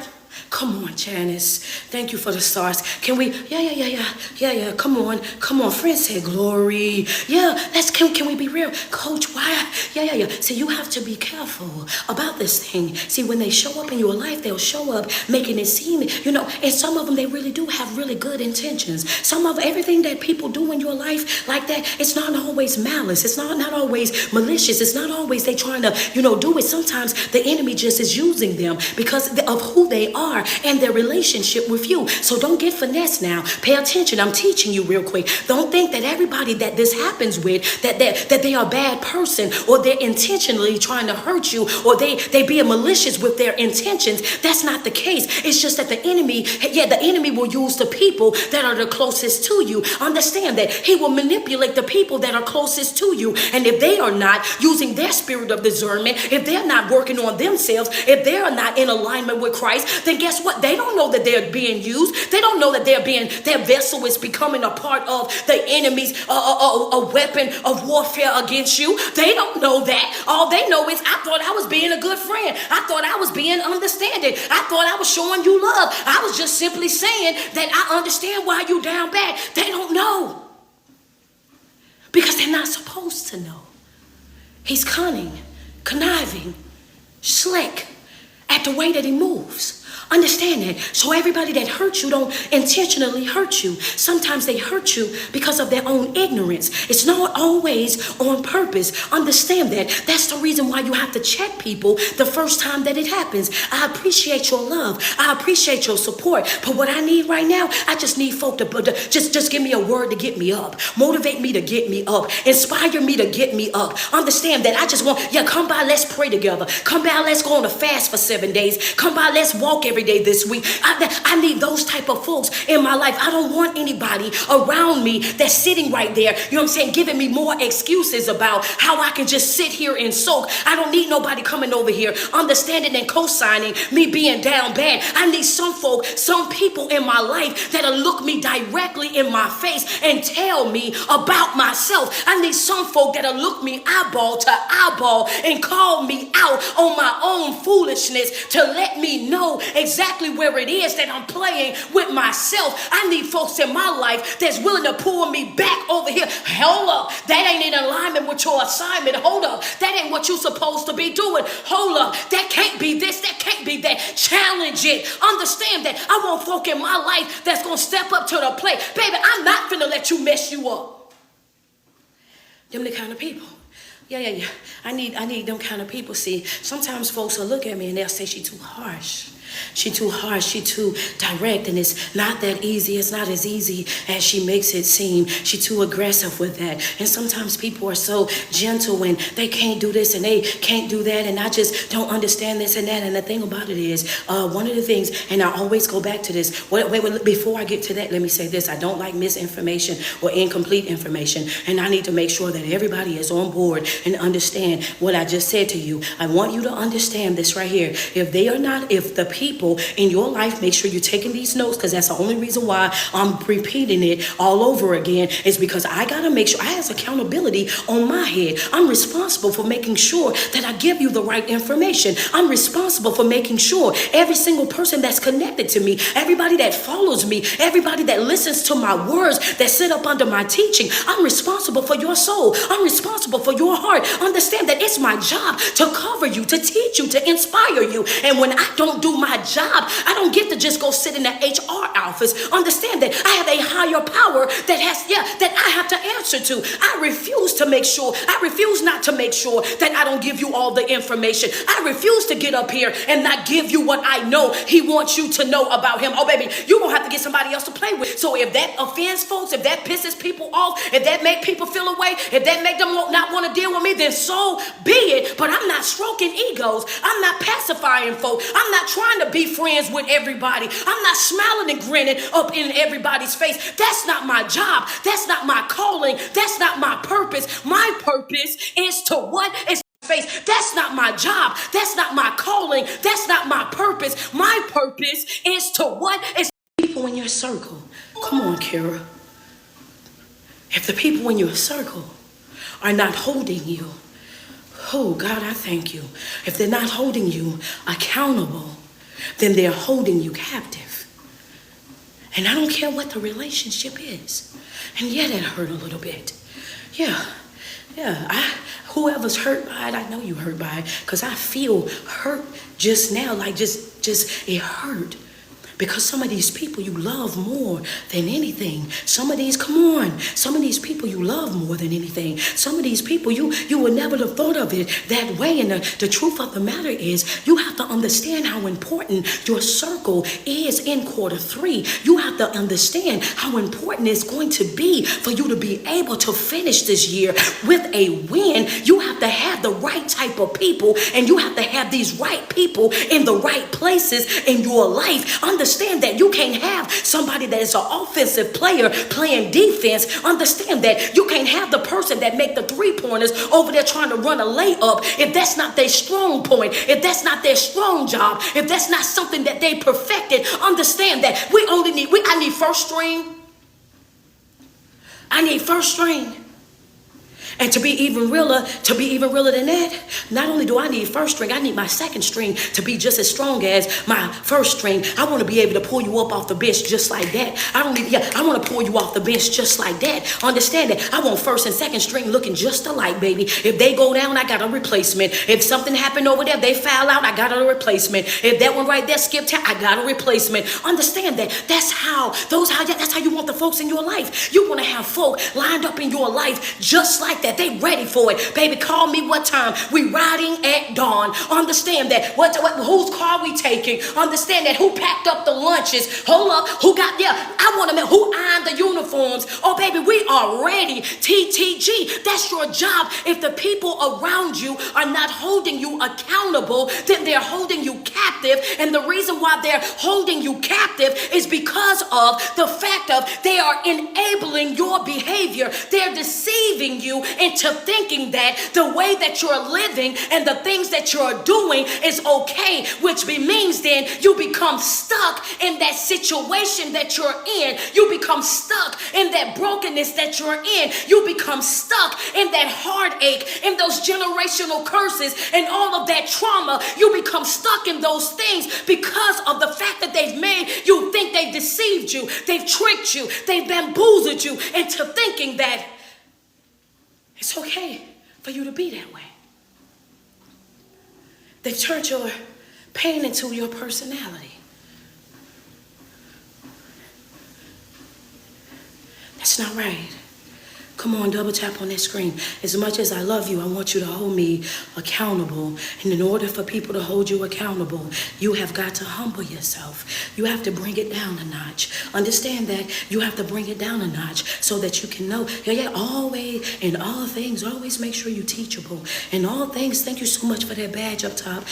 Come on, Janice. Thank you for the stars. Can we? Yeah. Come on. Friends say glory. Yeah, can we be real? Coach, why? Yeah. See, you have to be careful about this thing. See, when they show up in your life, they'll show up making it seem, and some of them, they really do have really good intentions. Some of everything that people do in your life like that, it's not always malice. It's not always malicious. It's not always they trying to, do it. Sometimes the enemy just is using them because of who they are and their relationship with you. So don't get finessed now. Pay attention. I'm teaching you real quick. Don't think that everybody that this happens with, that they are a bad person, or they're intentionally trying to hurt you, or they being malicious with their intentions. That's not the case. It's just that the enemy will use the people that are the closest to you. Understand that he will manipulate the people that are closest to you. And if they are not using their spirit of discernment, if they're not working on themselves, if they are not in alignment with Christ, then guess what? They don't know that they're being used. They don't know that their vessel is becoming a part of the enemy's a weapon of warfare against you. They don't know that. All they know is, I thought I was being a good friend. I thought I was being understanding. I thought I was showing you love. I was just simply saying that I understand why you down bad. They don't know. Because they're not supposed to know. He's cunning, conniving, slick at the way that he moves. Understand that. So everybody that hurts you don't intentionally hurt you. Sometimes they hurt you because of their own ignorance. It's not always on purpose. Understand that. That's the reason why you have to check people the first time that it happens. I appreciate your love. I appreciate your support. But what I need right now, I just need folk to just give me a word to get me up. Motivate me to get me up. Inspire me to get me up. Understand that I just want, come by, let's pray together. Come by, let's go on a fast for 7 days. Come by, let's walk every day this week. I need those type of folks in my life. I don't want anybody around me that's sitting right there, you know what I'm saying, giving me more excuses about how I can just sit here and soak. I don't need nobody coming over here understanding and co-signing me being down bad. I need some people in my life that'll look me directly in my face and tell me about myself. I need some folk that'll look me eyeball to eyeball and call me out on my own foolishness to let me know exactly where it is that I'm playing with myself. I need folks in my life that's willing to pull me back over here. Hold up. That ain't in alignment with your assignment. Hold up. That ain't what you're supposed to be doing. Hold up. That can't be this. That can't be that. Challenge it. Understand that. I want folk in my life that's going to step up to the plate. Baby, I'm not finna let you mess you up. Them the kind of people. Yeah. I need them kind of people. See, sometimes folks will look at me and they'll say she too harsh. She too harsh, she too direct, and it's not that easy. It's not as easy as she makes it seem. She too aggressive with that. And sometimes people are so gentle and they can't do this and they can't do that, and I just don't understand this and that. And the thing about it is, one of the things, and I always go back to this, wait, before I get to that, let me say this. I don't like misinformation or incomplete information, and I need to make sure that everybody is on board and understand what I just said to you. I want you to understand this right here. If the people in your life, make sure you're taking these notes, because that's the only reason why I'm repeating it all over again, is because I gotta make sure I have accountability on my head. I'm responsible for making sure that I give you the right information. I'm responsible for making sure every single person that's connected to me, everybody that follows me, everybody that listens to my words, that sit up under my teaching, I'm responsible for your soul. I'm responsible for your heart. Understand that it's my job to cover you, to teach you, to inspire you. And when I don't do my job, I don't get to just go sit in the HR office. Understand that I have a higher power that I have to answer to. I refuse not to make sure that I don't give you all the information. I refuse to get up here and not give you what I know he wants you to know about him. Oh, baby, you're going to have to get somebody else to play with. So if that offends folks, if that pisses people off, if that make people feel away, if that make them not want to deal with me, then so be it. But I'm not stroking egos. I'm not pacifying folks. I'm not trying to be friends with everybody. I'm not smiling and grinning up in everybody's face. That's not my job. That's not my calling. That's not my purpose. My purpose is to what is face. That's not my job. That's not my calling. That's not my purpose. My purpose is to what is people in your circle. Come on, Kara. If the people in your circle are not holding you, oh God, I thank you. If they're not holding you accountable, then they're holding you captive. And I don't care what the relationship is. And yeah, that hurt a little bit. Yeah. Whoever's hurt by it, I know you hurt by it, because I feel hurt just now, like just it hurt. Because some of these people you love more than anything. Some of these people you love more than anything. Some of these people you would never have thought of it that way. And the truth of the matter is, you have to understand how important your circle is in Q3. You have to understand how important it's going to be for you to be able to finish this year with a win. You have to have the right type of people, and you have to have these right people in the right places in your life. Understand that you can't have somebody that is an offensive player playing defense. Understand that you can't have the person that make the 3-pointers over there trying to run a layup if that's not their strong point, if that's not their strong job, if that's not something that they perfected. Understand that I need first string. I need first string. And to be even realer than that, not only do I need first string, I need my second string to be just as strong as my first string. I want to be able to pull you up off the bench just like that. I want to pull you off the bench just like that. Understand that I want first and second string looking just alike, baby. If they go down, I got a replacement. If something happened over there, they foul out, I got a replacement. If that one right there skipped town, I got a replacement. Understand that that's how you want the folks in your life. You want to have folk lined up in your life just like that. They ready for it. Baby, call me what time. We riding at dawn. Understand that. Whose car we taking? Understand that. Who packed up the lunches? Hold up. Who got there? I want to know who ironed the uniforms. Oh, baby, we are ready. TTG. That's your job. If the people around you are not holding you accountable, then they're holding you captive. And the reason why they're holding you captive is because of the fact of they are enabling your behavior. They're deceiving you into thinking that the way that you're living and the things that you're doing is okay, which means then you become stuck in that situation that you're in. You become stuck in that brokenness that you're in. You become stuck in that heartache, in those generational curses and all of that trauma. You become stuck in those things because of the fact that they've made you think they've deceived you, they've tricked you, they've bamboozled you into thinking that it's okay for you to be that way. They've turned your pain into your personality. That's not right. Come on, double tap on that screen. As much as I love you, I want you to hold me accountable. And in order for people to hold you accountable, you have got to humble yourself. You have to bring it down a notch. Understand that you have to bring it down a notch so that you can know, always, in all things, always make sure you're teachable. In all things, thank you so much for that badge up top.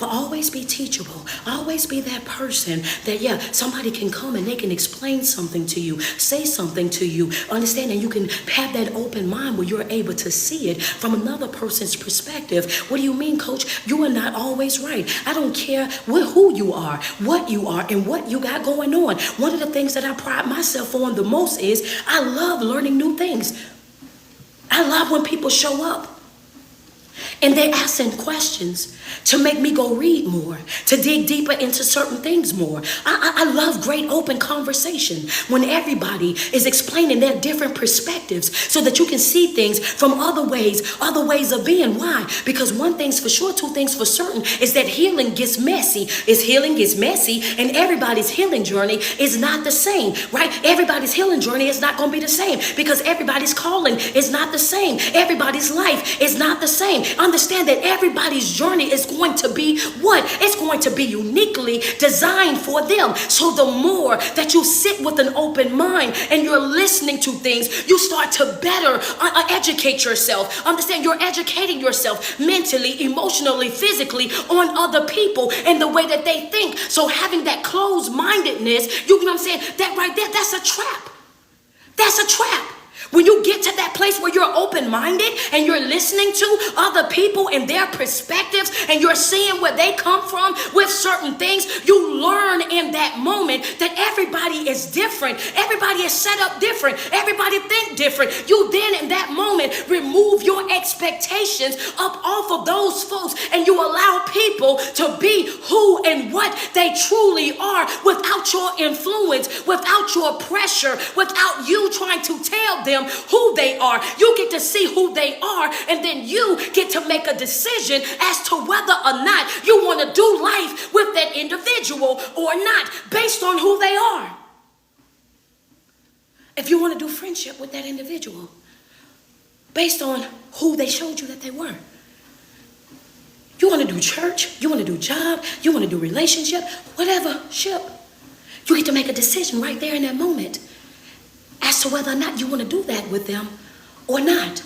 Always be teachable. Always be that person that, somebody can come and they can explain something to you, say something to you. Understand that you can have that open mind where you're able to see it from another person's perspective. What do you mean, coach? You are not always right. I don't care who you are, what you are, and what you got going on. One of the things that I pride myself on the most is I love learning new things. I love when people show up and they're asking questions to make me go read more, to dig deeper into certain things more. I love great open conversation when everybody is explaining their different perspectives so that you can see things from other ways of being. Why? Because one thing's for sure, two things for certain is that healing gets messy. Healing gets messy, and everybody's healing journey is not the same, right? Everybody's healing journey is not going to be the same because everybody's calling is not the same. Everybody's life is not the same. Understand that everybody's journey is going to be what? It's going to be uniquely designed for them. So the more that you sit with an open mind and you're listening to things, you start to better educate yourself. Understand, you're educating yourself mentally, emotionally, physically on other people and the way that they think. So having that closed-mindedness, you know what I'm saying? That right there, that's a trap. That's a trap. When you get to that place where you're open-minded and you're listening to other people and their perspectives and you're seeing where they come from with certain things, you learn in that moment that everybody is different. Everybody is set up different. Everybody think different. You then in that moment remove your expectations up off of those folks and you allow people to be who and what they truly are without your influence, without your pressure, without you trying to tell them who they are. You get to see who they are, and then you get to make a decision as to whether or not you want to do life with that individual. individual or not based on who they are. If you want to do friendship with that individual based on who they showed you that they were. You want to do church, you want to do job, you want to do relationship, whatever ship. You get to make a decision right there in that moment as to whether or not you want to do that with them or not.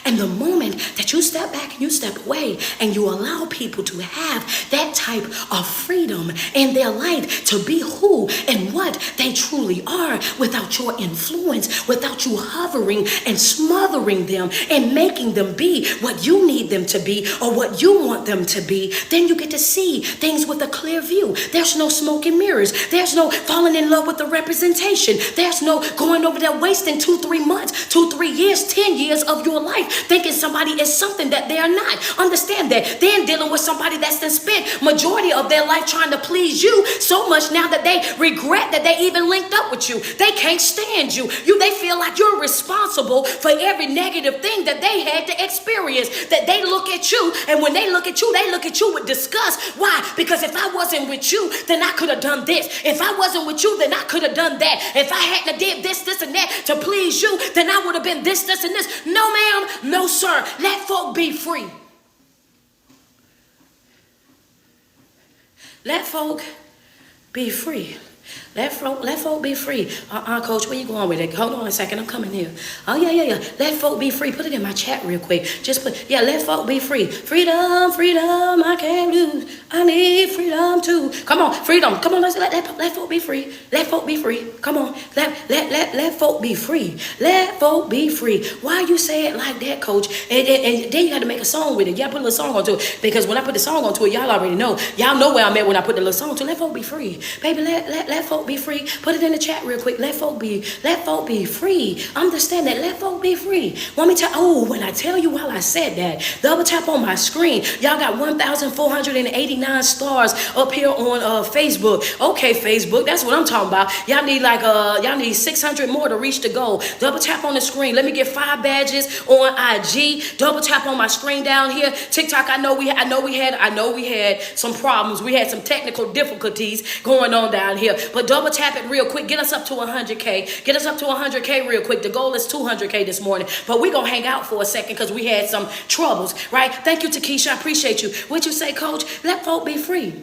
And the moment that you step back and you step away and you allow people to have that type of freedom in their life to be who and what they truly are without your influence, without you hovering and smothering them and making them be what you need them to be or what you want them to be, then you get to see things with a clear view. There's no smoke and mirrors. There's no falling in love with the representation. There's no going over there wasting 2-3 months, 2-3 years, 10 years of your life thinking somebody is something that they are not. Understand that. Then dealing with somebody that's been spent majority of their life trying to please you so much now that they regret that they even linked up with you. They can't stand you. They feel like you're responsible for every negative thing that they had to experience. That they look at you, and when they look at you with disgust. Why? Because if I wasn't with you, then I could have done this. If I wasn't with you, then I could have done that. If I hadn't did this, and that to please you, then I would have been this, and this. No, ma'am. No, sir. Let folk be free. Let folk be free. Let folk be free. Coach, where you going with it? Hold on a second. I'm coming here. Oh, yeah. Let folk be free. Put it in my chat real quick. Just put, let folk be free. Freedom, I can't lose. I need freedom too. Come on, freedom. Come on, let's let folk be free. Let folk be free. Come on. Let folk be free. Let folk be free. Why you say it like that, Coach? And then you got to make a song with it. You got to put a little song onto it. Because when I put the song onto it, y'all already know. Y'all know where I'm at when I put the little song to it. Let folk be free. Baby, let folk be free. Put it in the chat real quick. Let folk be free. Understand that. Let folk be free. Want me to, when I tell you while I said that, double tap on my screen. Y'all got 1,489 stars up here on Facebook. Okay, Facebook, that's what I'm talking about. Y'all need 600 more to reach the goal. Double tap on the screen. Let me get 5 badges on IG. Double tap on my screen down here. TikTok, I know we had some problems. We had some technical difficulties going on down here. But double tap it real quick. Get us up to 100K. Get us up to 100K real quick. The goal is 200K this morning. But we're going to hang out for a second because we had some troubles, right? Thank you, Takesha. I appreciate you. What'd you say, Coach? Let folk be free.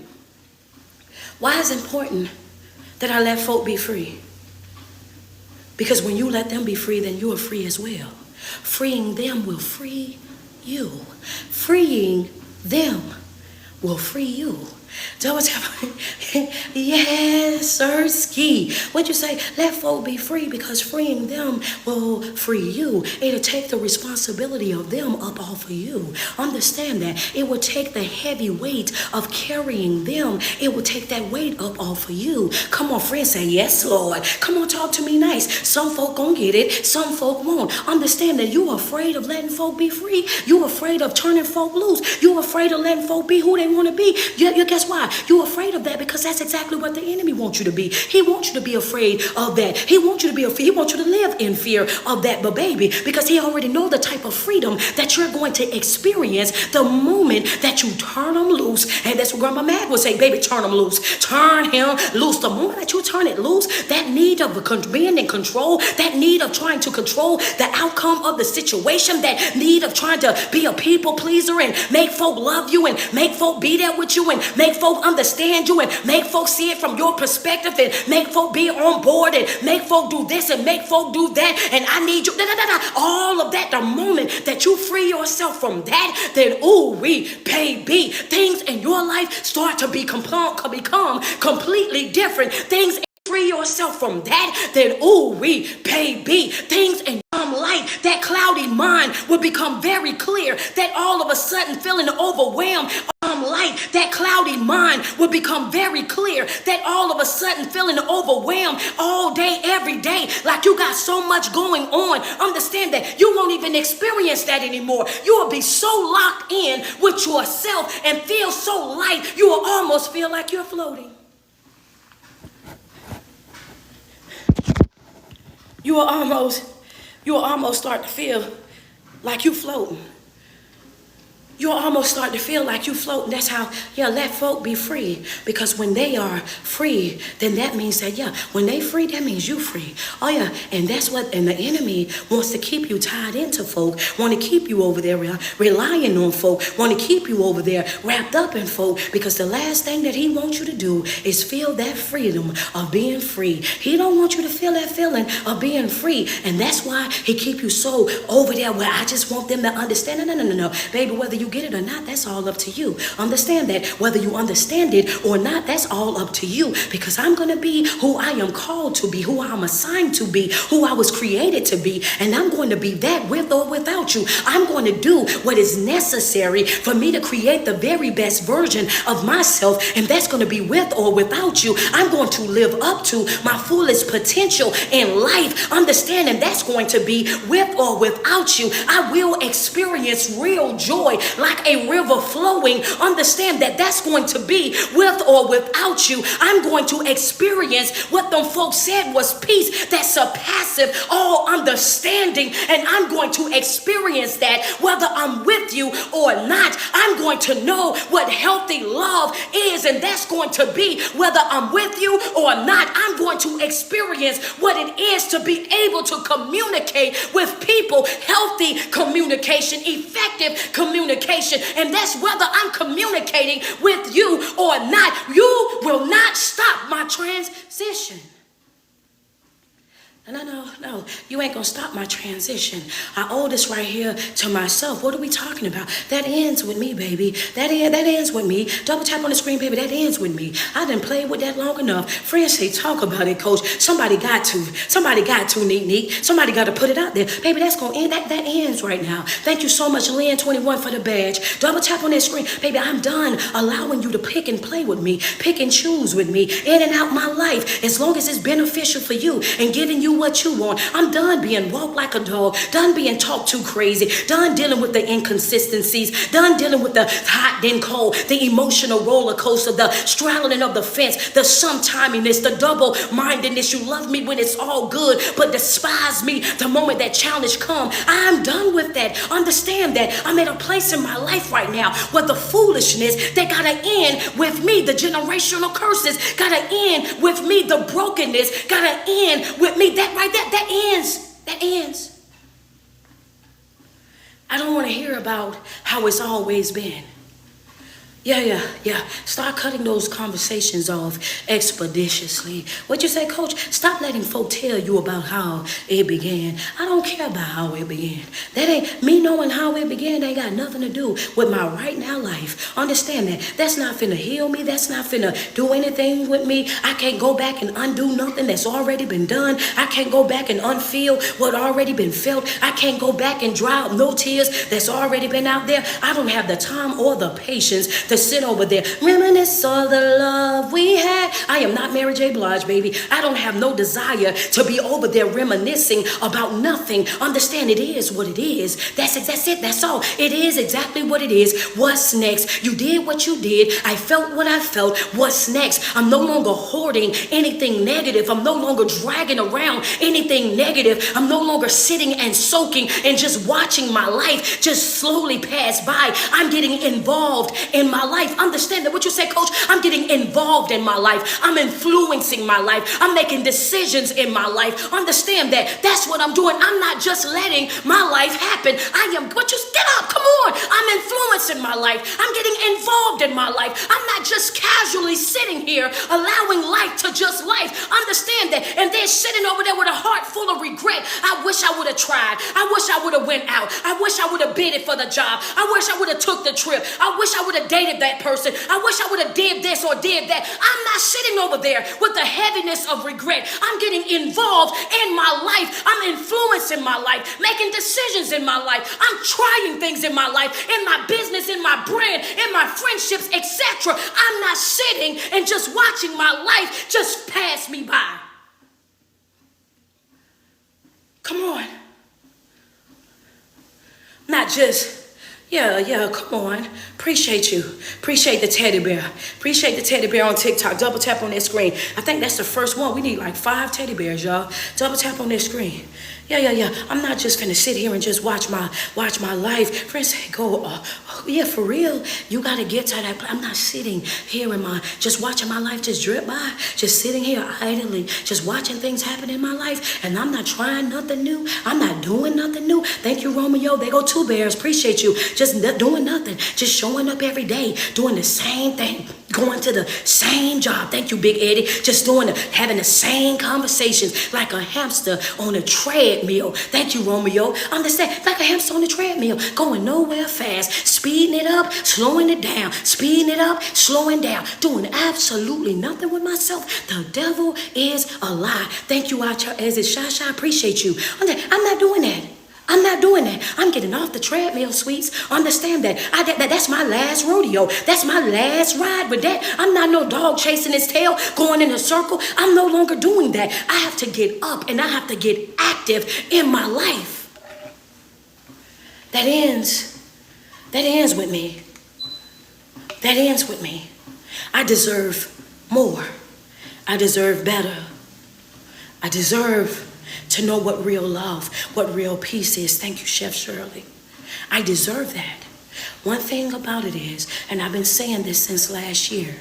Why is it important that I let folk be free? Because when you let them be free, then you are free as well. Freeing them will free you. Freeing them will free you. Double tap. Yes, sir, ski. What'd you say? Let folk be free because freeing them will free you. It'll take the responsibility of them up off of you. Understand that. It will take the heavy weight of carrying them. It will take that weight up off of you. Come on, friends, say yes, Lord. Come on, talk to me nice. Some folk gonna get it. Some folk won't. Understand that you are afraid of letting folk be free. You're afraid of turning folk loose. You're afraid of letting folk be who they want to be. You guess why? You're afraid of that because that's exactly what the enemy wants you to be. He wants you to be afraid of that. He wants you to be afraid. He wants you to live in fear of that, but baby, because he already knows the type of freedom that you're going to experience the moment that you turn them loose. And that's what Grandma Mag would say, baby, turn them loose. Turn him loose. The moment that you turn it loose, that need of being in control, that need of trying to control the outcome of the situation, that need of trying to be a people pleaser and make folk love you and make folk be there with you and make folk understand you and make folks see it from your perspective and make folk be on board and make folk do this and make folk do that and I need you, all of that. The moment that you free yourself from that, then baby, things in your life start to become completely different. Things free yourself from that, then baby, things in light, that cloudy mind will become very clear. That all of a sudden feeling overwhelmed light, that cloudy mind will become very clear. That all of a sudden feeling overwhelmed all day, every day, like you got so much going on. Understand that you won't even experience that anymore. You will be so locked in with yourself and feel so light, you will almost feel like you're floating. You will almost start to feel like you floating. you'll almost start to feel like you float. And that's how, let folk be free. Because when they are free, then that means that, when they free, that means you free. Oh, yeah. And that's what, and the enemy wants to keep you tied into folk, want to keep you over there relying on folk, want to keep you over there wrapped up in folk, because the last thing that he wants you to do is feel that freedom of being free. He don't want you to feel that feeling of being free. And that's why he keep you so over there where I just want them to understand. No. Baby, whether you get it or not, that's all up to you. Understand that. Whether you understand it or not, that's all up to you. Because I'm going to be who I am called to be, who I'm assigned to be, who I was created to be. And I'm going to be that with or without you. I'm going to do what is necessary for me to create the very best version of myself. And that's going to be with or without you. I'm going to live up to my fullest potential in life. Understanding that's going to be with or without you. I will experience real joy like a river flowing. Understand that that's going to be with or without you. I'm going to experience what them folks said was peace that surpasses all understanding. And I'm going to experience that whether I'm with you or not. I'm going to know what healthy love is, and that's going to be whether I'm with you or not. I'm going to experience what it is to be able to communicate with people. Healthy communication, effective communication, and that's whether I'm communicating with you or not. You will not stop my transition. No, you ain't gonna stop my transition. I owe this right here to myself. What are we talking about? That ends with me, baby. That ends with me. Double tap on the screen, baby. That ends with me. I done played with that long enough. Friends say, talk about it, coach. Somebody got to, neat. Somebody got to put it out there. Baby, that's gonna end. That ends right now. Thank you so much, Lynn21, for the badge. Double tap on that screen. Baby, I'm done allowing you to pick and play with me, pick and choose with me, in and out my life, as long as it's beneficial for you and giving you what you want. I'm done being walked like a dog, done being talked too crazy, done dealing with the inconsistencies, done dealing with the hot then cold, the emotional roller coaster, the straddling of the fence, the sometiminess, the double-mindedness. You love me when it's all good, but despise me the moment that challenge come. I'm done with that. Understand that I'm at a place in my life right now where the foolishness, they gotta end with me. The generational curses gotta end with me. The brokenness gotta end with me. That right there, that ends. I don't want to hear about how it's always been. Yeah. Start cutting those conversations off expeditiously. What you say, coach? Stop letting folk tell you about how it began. I don't care about how it began. That ain't me knowing how it began. Ain't got nothing to do with my right now life. Understand that. That's not finna heal me. That's not finna do anything with me. I can't go back and undo nothing that's already been done. I can't go back and unfeel what already been felt. I can't go back and dry up no tears that's already been out there. I don't have the time or the patience to sit over there, reminisce all the love we had. I am not Mary J. Blige, baby. I don't have no desire to be over there reminiscing about nothing. Understand, it is what it is. That's it. That's all. It is exactly what it is. What's next? You did what you did. I felt what I felt. What's next? I'm no longer hoarding anything negative. I'm no longer dragging around anything negative. I'm no longer sitting and soaking and just watching my life just slowly pass by. I'm getting involved in my life. Understand that. What you say, coach? I'm getting involved in my life. I'm influencing my life. I'm making decisions in my life. Understand that. That's what I'm doing. I'm not just letting my life happen. Get up. Come on. I'm influencing my life. I'm getting involved in my life. I'm not just casually sitting here allowing life to just life. Understand that. And they're sitting over there with a heart full of regret. I wish I would have tried. I wish I would have went out. I wish I would have bidded for the job. I wish I would have took the trip. I wish I would have dated that person. I wish I would have did this or did that. I'm not sitting over there with the heaviness of regret. I'm getting involved in my life. I'm influencing my life, making decisions in my life. I'm trying things in my life, in my business, in my brand, in my friendships, etc. I'm not sitting and just watching my life just pass me by. Come on. Not just, come on. Appreciate you. Appreciate the teddy bear. Appreciate the teddy bear on TikTok. Double tap on that screen. I think that's the first one. We need like 5 teddy bears, y'all. Double tap on that screen. Yeah. I'm not just finna sit here and just watch my life. Friends say, go, yeah, for real. You gotta get to that. I'm not sitting here in just watching my life just drip by, just sitting here idly, just watching things happen in my life, and I'm not trying nothing new. I'm not doing nothing new. Thank you, Romeo. They go two bears. Appreciate you. Just doing nothing. Just showing up every day, doing the same thing, going to the same job. Thank you, Big Eddie. Just having the same conversations like a hamster on a treadmill. Thank you, Romeo. Understand? Like a hamster on a treadmill, going nowhere fast, speeding it up, slowing it down, speeding it up, slowing down, doing absolutely nothing with myself. The devil is a lie. Thank you, as it Shasha. I appreciate you. I'm not doing that. I'm not doing that. I'm getting off the treadmill, sweets. Understand that. That's my last rodeo. That's my last ride with that. I'm not no dog chasing his tail, going in a circle. I'm no longer doing that. I have to get up and I have to get active in my life. That ends with me. That ends with me. I deserve more. I deserve better. I deserve to know what real love, what real peace is. Thank you, Chef Shirley. I deserve that. One thing about it is, and I've been saying this since last year,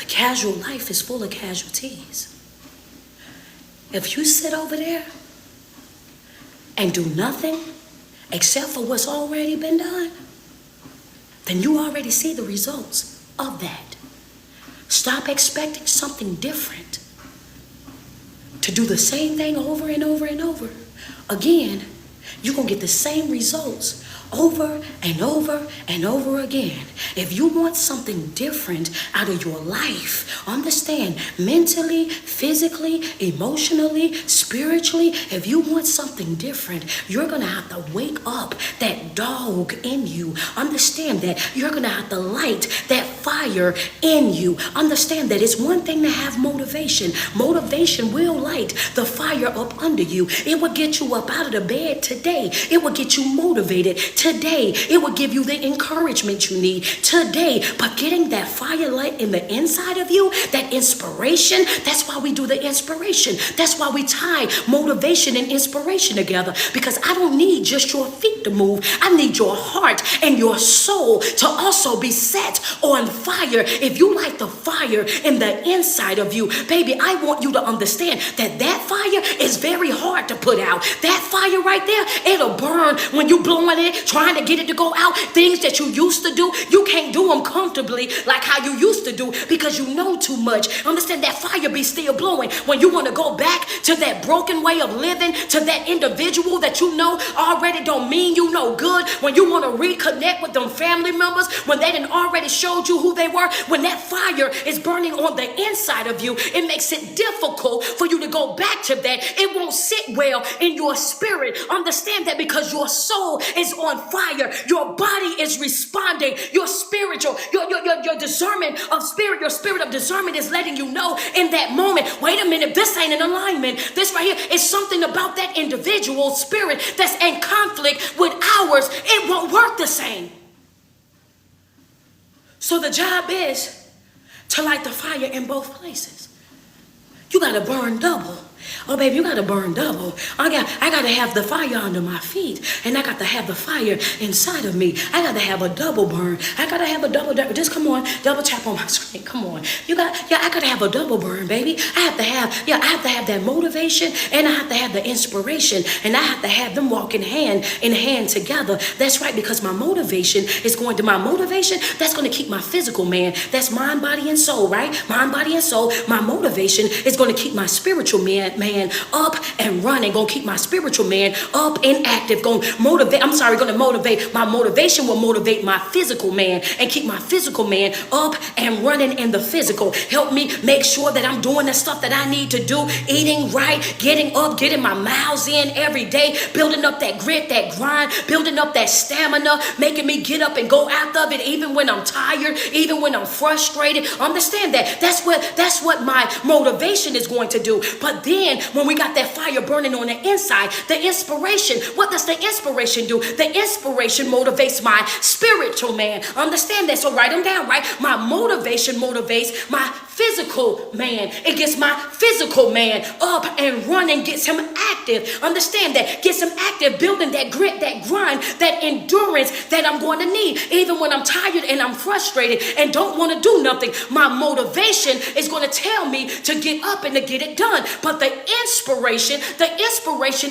a casual life is full of casualties. If you sit over there and do nothing except for what's already been done, then you already see the results of that. Stop expecting something different. To do the same thing over and over and over again, you're going to get the same results over and over and over again. If you want something different out of your life, understand, mentally, physically, emotionally, spiritually, if you want something different, you're going to have to wake up that dog in you. Understand that you're going to have to light that fire in you. Understand that it's one thing to have motivation. Motivation will light the fire up under you. It will get you up out of the bed today. It will get you motivated today. It will give you the encouragement you need today. But getting that fire light in the inside of you, that inspiration, that's why we do the inspiration. That's why we tie motivation and inspiration together. Because I don't need just your feet to move. I need your heart and your soul to also be set on fire. If you light the fire in the inside of you, baby, I want you to understand that that fire is very hard to put out. That fire right there, it'll burn when you blowing it, trying to get it to go out. Things that you used to do, you can't do them comfortably like how you used to do because you know too much. Understand that fire be still blowing. When you want to go back to that broken way of living, to that individual that you know already don't mean you no good, when you want to reconnect with them family members, when they done already showed you who they were, when that fire is burning on the inside of you, it makes it difficult for you to go back to that. It won't sit well in your spirit. Understand that because your soul is on fire, your body is responding, your spiritual, your discernment of spirit, your spirit of discernment is letting you know in that moment, wait a minute, this ain't in alignment. This right here is something about that individual spirit that's in conflict with ours. It won't work the same. So the job is to light the fire in both places. You got to burn double. Oh, baby, you got to burn double. I got to have the fire under my feet. And I got to have the fire inside of me. I got to have a double burn. I got to have a double. Just come on, double tap on my screen. Come on. I got to have a double burn, baby. I have to have that motivation and I have to have the inspiration. And I have to have them walking hand in hand together. That's right, because my motivation, that's going to keep my physical man. That's mind, body, and soul, right? Mind, body, and soul. My motivation is going to keep my spiritual man up and running, gonna keep my spiritual man up and active, gonna motivate my motivation will motivate my physical man and keep my physical man up and running in the physical. Help me make sure that I'm doing the stuff that I need to do, eating right, getting up, getting my miles in every day, building up that grit, that grind, building up that stamina, making me get up and go after it even when I'm tired, even when I'm frustrated. Understand that that's what my motivation inspiration is going to do. But then when we got that fire burning on the inside, the inspiration, what does the inspiration do? The inspiration motivates my spiritual man. Understand that? So write them down, right? My motivation motivates my physical man. It gets my physical man up and running, gets him active. Understand that? Gets him active, building that grit, that grind, that endurance that I'm going to need. Even when I'm tired and I'm frustrated and don't want to do nothing, my motivation is going to tell me to get up and to get it done. But the inspiration,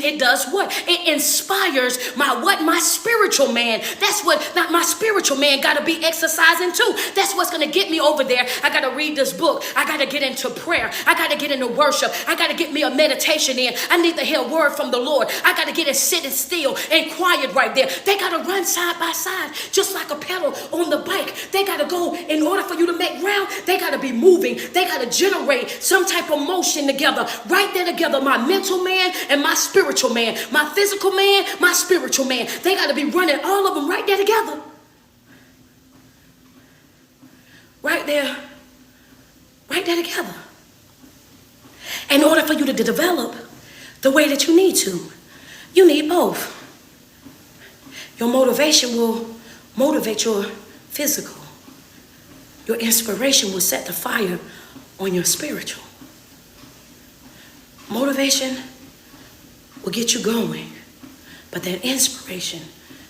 it does what? It inspires my spiritual man. That's what, not my spiritual man got to be exercising too. That's what's going to get me over there. I got to read this book. I got to get into prayer. I got to get into worship. I got to get me a meditation in. I need to hear a word from the Lord. I got to get it sitting still and quiet right there. They got to run side by side, just like a pedal on the bike. They got to go, in order for you to make ground, they got to be moving. They got to generate some type of motion together. Right there together, my mental man and my spiritual man. My physical man, my spiritual man. They got to be running all of them right there together. Right there. Right there together. In order for you to develop the way that you need to, you need both. Your motivation will motivate your physical. Your inspiration will set the fire on your spiritual. Motivation will get you going, but that inspiration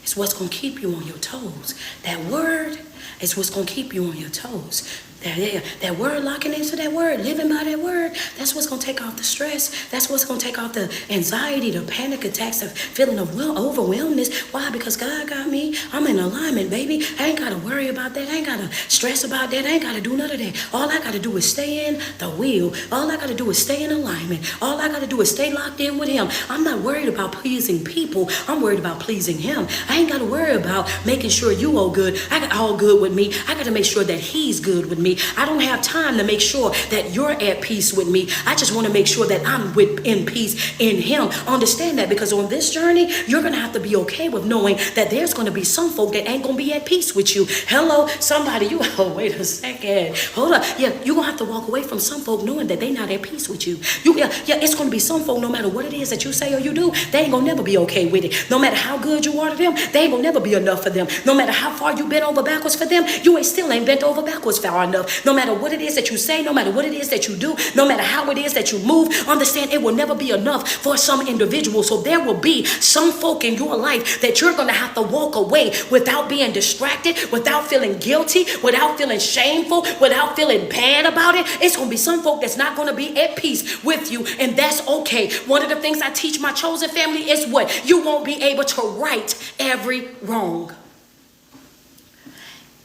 is what's going to keep you on your toes. That word is what's going to keep you on your toes. That word, locking into that word, living by that word, that's what's going to take off the stress. That's what's going to take off the anxiety, the panic attacks, the feeling of overwhelmness. Why? Because God got me. I'm in alignment, baby. I ain't got to worry about that. I ain't got to stress about that. I ain't got to do none of that. All I got to do is stay in the wheel. All I got to do is stay in alignment. All I got to do is stay locked in with him. I'm not worried about pleasing people. I'm worried about pleasing him. I ain't got to worry about making sure you all good. I got all good with me. I got to make sure that he's good with me. I don't have time to make sure that you're at peace with me. I just want to make sure that I'm in peace in him. Understand that, because on this journey, you're going to have to be okay with knowing that there's going to be some folk that ain't going to be at peace with you. Hello, somebody, wait a second. Hold up. Yeah, you're going to have to walk away from some folk knowing that they're not at peace with you. It's going to be some folk, no matter what it is that you say or you do, they ain't going to never be okay with it. No matter how good you are to them, they ain't going to never be enough for them. No matter how far you bent over backwards for them, you still ain't bent over backwards far enough. No matter what it is that you say, no matter what it is that you do, no matter how it is that you move, understand it will never be enough for some individual. So there will be some folk in your life that you're going to have to walk away without being distracted, without feeling guilty, without feeling shameful, without feeling bad about it. It's going to be some folk that's not going to be at peace with you, and that's okay. One of the things I teach my chosen family is what? You won't be able to right every wrong.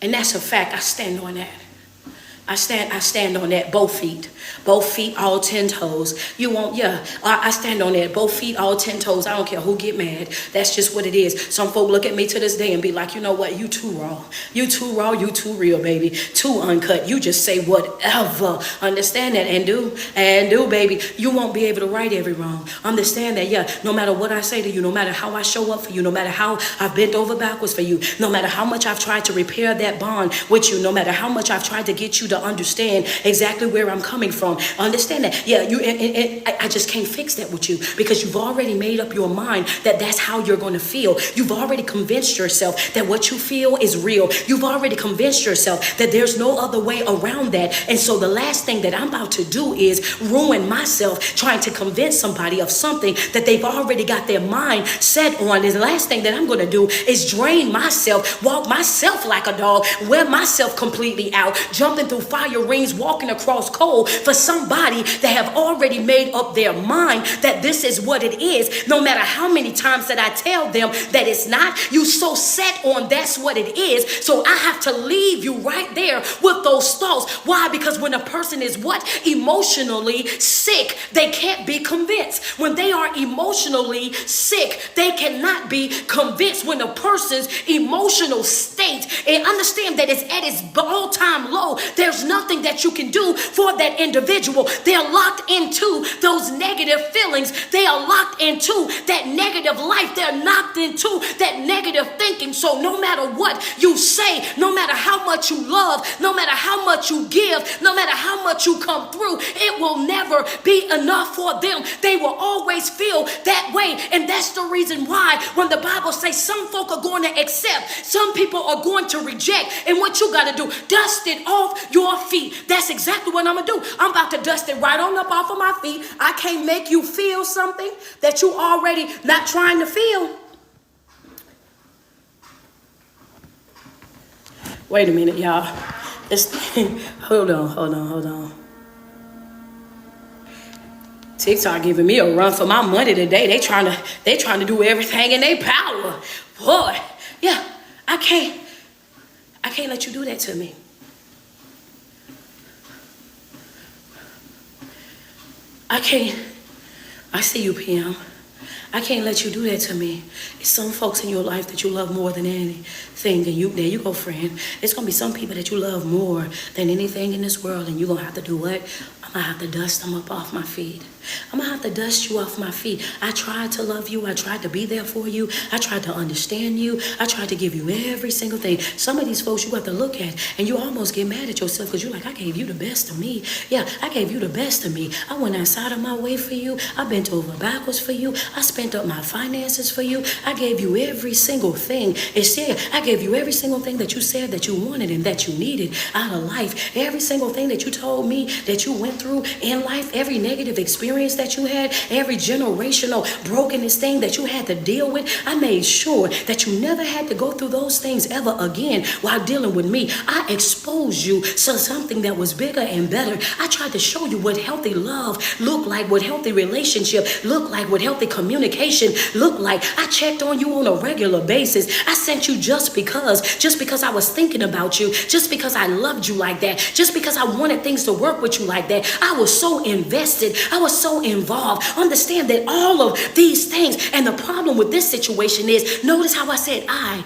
And that's a fact. I stand on that. I stand on that, both feet, all 10 toes. I stand on that, both feet, all 10 toes. I don't care who get mad. That's just what it is. Some folk look at me to this day and be like, you know what? You too raw. You too raw. You too real, baby. Too uncut. You just say whatever. Understand that and do, baby. You won't be able to right every wrong. Understand that, no matter what I say to you, no matter how I show up for you, no matter how I've bent over backwards for you, no matter how much I've tried to repair that bond with you, no matter how much I've tried to get you to understand exactly where I'm coming from. Understand that. I just can't fix that with you, because you've already made up your mind that that's how you're going to feel. You've already convinced yourself that what you feel is real. You've already convinced yourself that there's no other way around that. And so the last thing that I'm about to do is ruin myself trying to convince somebody of something that they've already got their mind set on. And the last thing that I'm going to do is drain myself, walk myself like a dog, wear myself completely out, jumping through fire rings, walking across coal for somebody that have already made up their mind that this is what it is. No matter how many times that I tell them that it's not, you so set on that's what it is. So I have to leave you right there with those thoughts. Why? Because when a person is what? Emotionally sick, they can't be convinced. When they are emotionally sick, they cannot be convinced. When a person's emotional state, and understand that it's at its all-time low, there's there's nothing that you can do for that individual. They're locked into those negative feelings. They are locked into that negative life. They're locked into that negative thinking. So no matter what you say, no matter how much you love, no matter how much you give, no matter how much you come through, it will never be enough for them. They will always feel that way. And that's the reason why when the Bible says some folk are going to accept, some people are going to reject. And what you got to do, dust it off your feet. That's exactly what I'm going to do. I'm about to dust it right on up off of my feet. I can't make you feel something that you already not trying to feel. Wait a minute, y'all. Hold on. TikTok giving me a run for my money today. They trying to do everything in their power. Boy, yeah, I can't let you do that to me. I see you, PM. I can't let you do that to me. It's some folks in your life that you love more than anything. And there you go, friend. It's going to be some people that you love more than anything in this world. And you're going to have to do what? I'm going to have to dust them up off my feet. I'm going to have to dust you off my feet. I tried to love you. I tried to be there for you. I tried to understand you. I tried to give you every single thing. Some of these folks you have to look at and you almost get mad at yourself because you're like, I gave you the best of me. Yeah, I gave you the best of me. I went outside of my way for you. I bent over backwards for you. I spent up my finances for you. I gave you every single thing. I gave you every single thing that you said that you wanted and that you needed out of life. Every single thing that you told me that you went through in life, every negative experience that you had, every generational brokenness thing that you had to deal with, I made sure that you never had to go through those things ever again while dealing with me. I exposed you to something that was bigger and better. I tried to show you what healthy love looked like, what healthy relationship looked like, what healthy communication looked like. I checked on you on a regular basis. I sent you just because I was thinking about you, just because I loved you like that, just because I wanted things to work with you like that. I was so invested. I was so involved. Understand that all of these things, and the problem with this situation is, notice how I said I've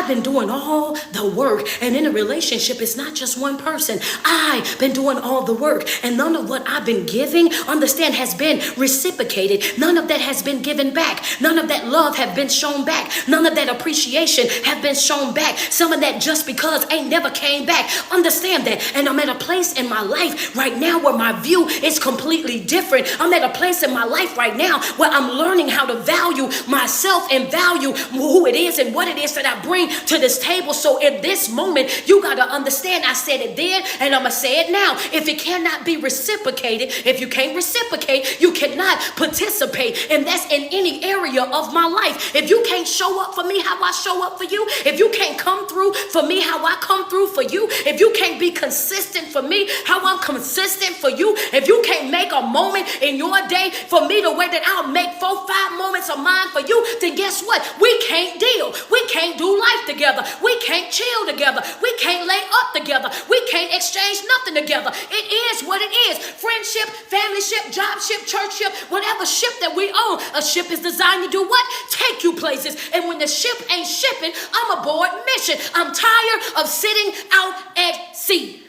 been doing all the work. And in a relationship, it's not just one person. I've been doing all the work, and none of what I've been giving, understand, has been reciprocated. None of that has been given back. None of that love have been shown back. None of that appreciation have been shown back. Some of that just because ain't never came back. Understand that. And I'm at a place in my life right now where my view is completely different. I'm at a place in my life right now where I'm learning how to value myself and value who it is and what it is that I bring to this table. So in this moment, you got to understand, I said it then and I'm going to say it now. If it cannot be reciprocated, if you can't reciprocate, you cannot participate. And that's in any area of my life. If you can't show up for me how I show up for you, if you can't come through for me how I come through for you, if you can't be consistent for me how I'm consistent for you, if you can't make a moment in your day for me the way that I'll make 4-5 moments of mine for you, then guess what? We can't deal. We can't do life together. We can't chill together. We can't lay up together. We can't exchange nothing together. It is what it is. Friendship, family ship, job ship, church ship, whatever ship that we own. A ship is designed to do what? Take you places. And when the ship ain't shipping, I'm aboard mission. I'm tired of sitting out at sea.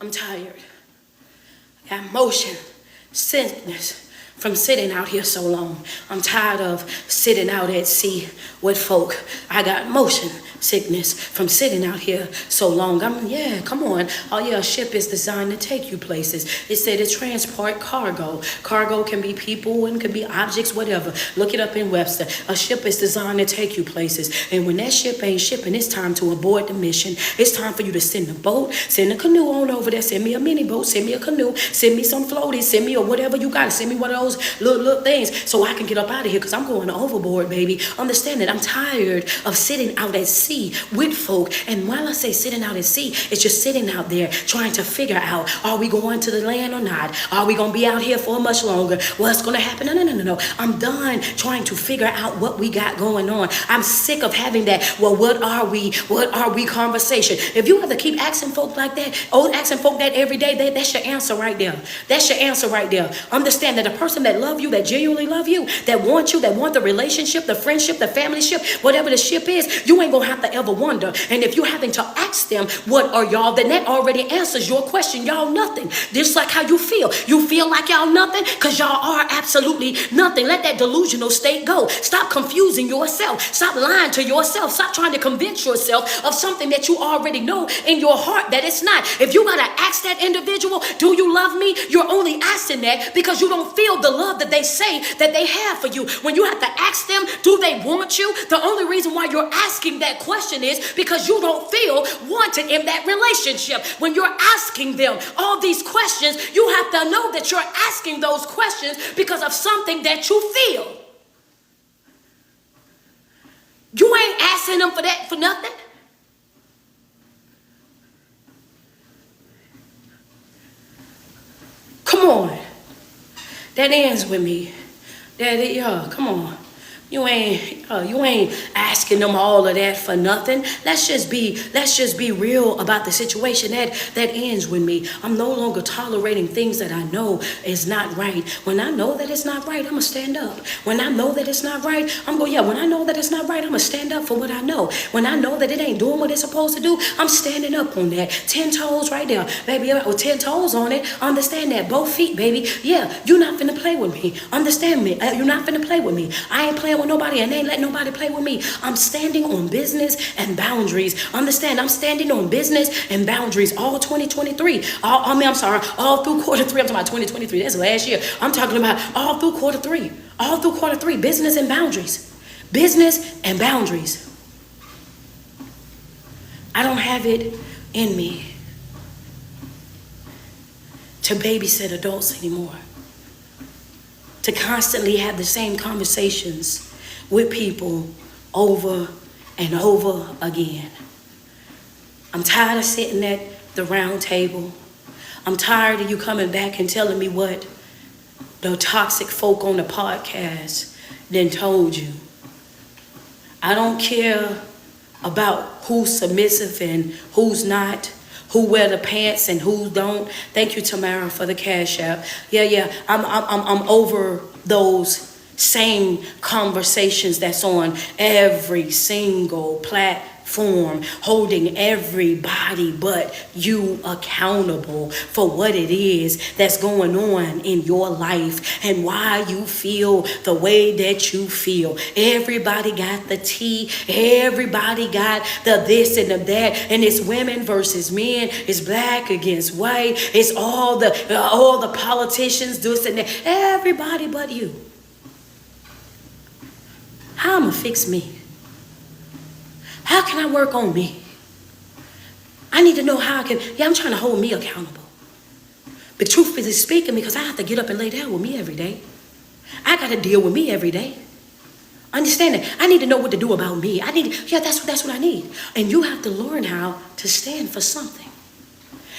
I'm tired. I got motion sickness from sitting out here so long. I'm tired of sitting out at sea with folk. I got motion sickness from sitting out here so long. Come on. Oh yeah, a ship is designed to take you places. It said it transport cargo. Cargo can be people and can be objects, whatever. Look it up in Webster. A ship is designed to take you places. And when that ship ain't shipping, it's time to abort the mission. It's time for you to send a boat, send a canoe on over there, send me a mini boat, send me a canoe, send me some floaties, send me or whatever you got. Send me one of those little things so I can get up out of here because I'm going overboard, baby. Understand that I'm tired of sitting out at sea with folk. And while I say sitting out at sea, it's just sitting out there trying to figure out, are we going to the land or not? Are we going to be out here for much longer? What's going to happen? No. I'm done trying to figure out what we got going on. I'm sick of having that, well, what are we conversation. If you have to keep asking folk like that, asking folk that every day, that's your answer right there. That's your answer right there. Understand that a person person that love you, that genuinely love you, that want you, that want the relationship, the friendship, the family ship, whatever the ship is, you ain't gonna have to ever wonder. And if you're having to ask them, what are y'all, then that already answers your question. Y'all nothing. Just like how you feel. You feel like y'all nothing because y'all are absolutely nothing. Let that delusional state go. Stop confusing yourself. Stop lying to yourself. Stop trying to convince yourself of something that you already know in your heart that it's not. If you gotta ask that individual, do you love me? You're only asking that because you don't feel the love that they say that they have for you. When you have to ask them, do they want you? The only reason why you're asking that question is because you don't feel wanted in that relationship. When you're asking them all these questions, you have to know that you're asking those questions because of something that you feel. You ain't asking them for that for nothing. Come on. That ends with me. Come on. You ain't asking them all of that for nothing. Let's just be real about the situation. That ends with me. I'm no longer tolerating things that I know is not right. When I know that it's not right, I'm gonna stand up. When I know that it's not right, when I know that it's not right, I'm gonna stand up for what I know. When I know that it ain't doing what it's supposed to do, I'm standing up on that. 10 toes right there, baby, with 10 toes on it. Understand that. Both feet, baby. Yeah, you're not finna play with me. Understand me. You're not finna play with me. I ain't playing with nobody and ain't let nobody play with me. I'm standing on business and boundaries. Understand, I'm standing on business and boundaries all 2023. All through quarter three. I'm talking about 2023. That's last year. I'm talking about all through quarter three. All through quarter three. Business and boundaries. Business and boundaries. I don't have it in me to babysit adults anymore. To constantly have the same conversations with people over and over again. I'm tired of sitting at the round table. I'm tired of you coming back and telling me what the toxic folk on the podcast then told you. I don't care about who's submissive and who's not, who wear the pants and who don't. Thank you, Tamara, for the cash app. Yeah. I'm over those same conversations that's on every single platform, holding everybody but you accountable for what it is that's going on in your life and why you feel the way that you feel. Everybody got the tea. Everybody got the this and the that. And it's women versus men. It's black against white. It's all the politicians, this and that. Everybody but you. How am I fix me? How can I work on me? I need to know how I can. I'm trying to hold me accountable. But truthfully speaking, because I have to get up and lay down with me every day. I got to deal with me every day. Understand that? I need to know what to do about me. That's what I need. And you have to learn how to stand for something.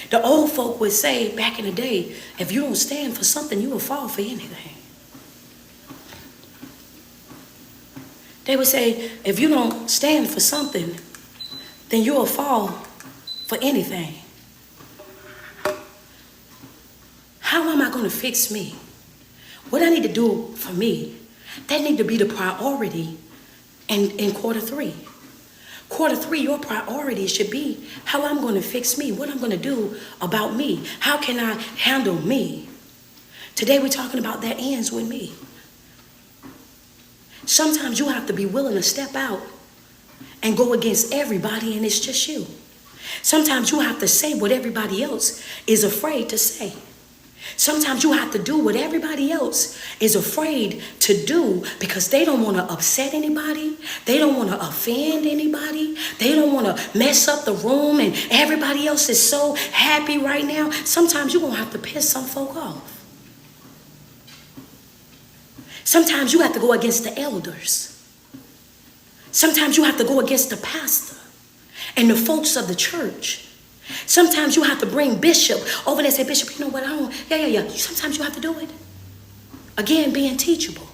The old folk would say back in the day, if you don't stand for something, you will fall for anything. They would say, if you don't stand for something, then you will fall for anything. How am I going to fix me? What I need to do for me, that need to be the priority in quarter three. Quarter three, your priority should be how I'm going to fix me, what I'm going to do about me. How can I handle me? Today we're talking about that ends with me. Sometimes you have to be willing to step out and go against everybody and it's just you. Sometimes you have to say what everybody else is afraid to say. Sometimes you have to do what everybody else is afraid to do because they don't want to upset anybody. They don't want to offend anybody. They don't want to mess up the room and everybody else is so happy right now. Sometimes you're going to have to piss some folk off. Sometimes you have to go against the elders. Sometimes you have to go against the pastor and the folks of the church. Sometimes you have to bring Bishop over there and say, Bishop, you know what, I don't, yeah. Sometimes you have to do it. Again, being teachable.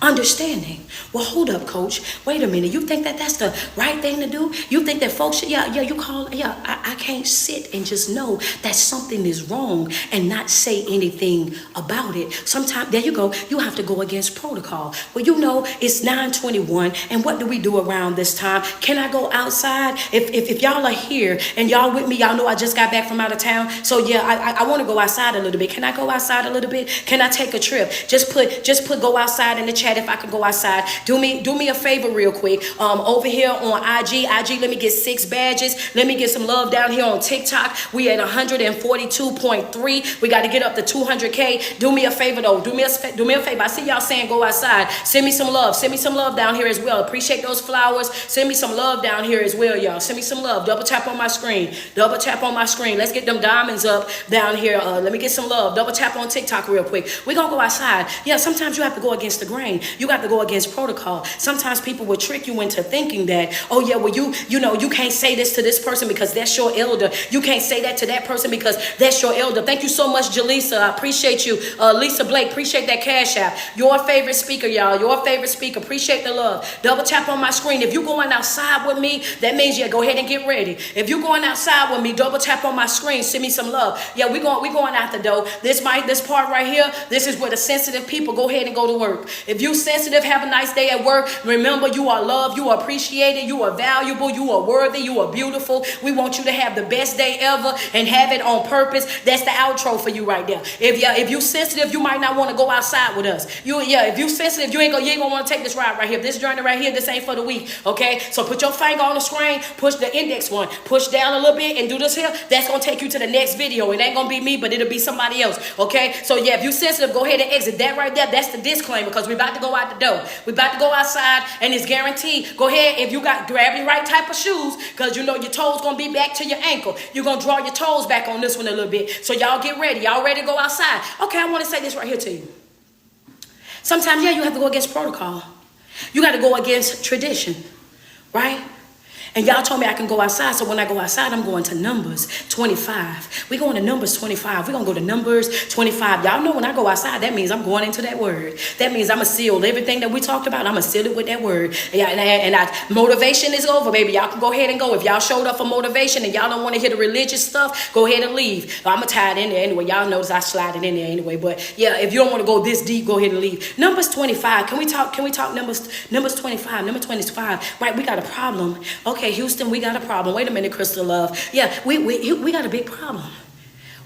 Understanding. Well, hold up, coach. Wait a minute. You think that that's the right thing to do? You think that folks should, I can't sit and just know that something is wrong and not say anything about it. Sometimes, there you go. You have to go against protocol. Well, it's 9:21, and what do we do around this time? Can I go outside? If y'all are here and y'all with me, y'all know I just got back from out of town. So yeah, I want to go outside a little bit. Can I go outside a little bit? Can I take a trip? Just put go outside in the chat if I can go outside. Do me a favor real quick. Over here on IG, let me get 6 badges. Let me get some love down here on TikTok. We at 142.3. We got to get up to 200K. Do me a favor though. Do me a favor. I see y'all saying go outside. Send me some love. Send me some love down here as well. Appreciate those flowers. Send me some love down here as well, y'all. Send me some love. Double tap on my screen. Double tap on my screen. Let's get them diamonds up down here. Let me get some love. Double tap on TikTok real quick. We're going to go outside. Yeah, sometimes you have to go against the grain. You have to go against protocol. Sometimes people will trick you into thinking that, oh yeah, well you can't say this to this person because that's your elder. You can't say that to that person because that's your elder. Thank you so much, Jaleesa. I appreciate you. Lisa Blake, appreciate that cash app. Your favorite speaker, y'all. Your favorite speaker. Appreciate the love. Double tap on my screen. If you're going outside with me, that means go ahead and get ready. If you're going outside with me, double tap on my screen. Send me some love. Yeah, we going out the door. This part right here, this is where the sensitive people go ahead and go to work. If you sensitive, have a nice day at work. Remember, you are loved, you are appreciated, you are valuable, you are worthy, you are beautiful. We want you to have the best day ever and have it on purpose. That's the outro for you right there. If you sensitive, you might not want to go outside with us. If you sensitive, you ain't gonna want to take this ride right here. This journey right here, this ain't for the weak. Okay, so put your finger on the screen, push the index one, push down a little bit, and do this here. That's gonna take you to the next video. It ain't gonna be me, but it'll be somebody else. Okay, so yeah, if you sensitive, go ahead and exit that right there. That's the disclaimer because we're about to go out the door. We're about to go outside, and it's guaranteed. Go ahead if you grab the right type of shoes because your toes gonna be back to your ankle. You're gonna draw your toes back on this one a little bit. So y'all get ready. Y'all ready to go outside? Okay, I want to say this right here to you. Sometimes, you have to go against protocol. You got to go against tradition, right? And y'all told me I can go outside. So when I go outside, I'm going to Numbers 25. We're going to Numbers 25. We're going to go to Numbers 25. Y'all know when I go outside, that means I'm going into that word. That means I'm going to seal everything that we talked about. I'm going to seal it with that word. Yeah, and motivation is over, baby. Y'all can go ahead and go. If y'all showed up for motivation and y'all don't want to hear the religious stuff, go ahead and leave. I'm going to tie it in there anyway. Y'all notice I slide it in there anyway. But yeah, if you don't want to go this deep, go ahead and leave. Numbers 25. Can we talk Numbers 25? Number 25. Right, we got a problem. Okay, Houston, we got a problem. Wait a minute, Crystal Love. Yeah, we got a big problem.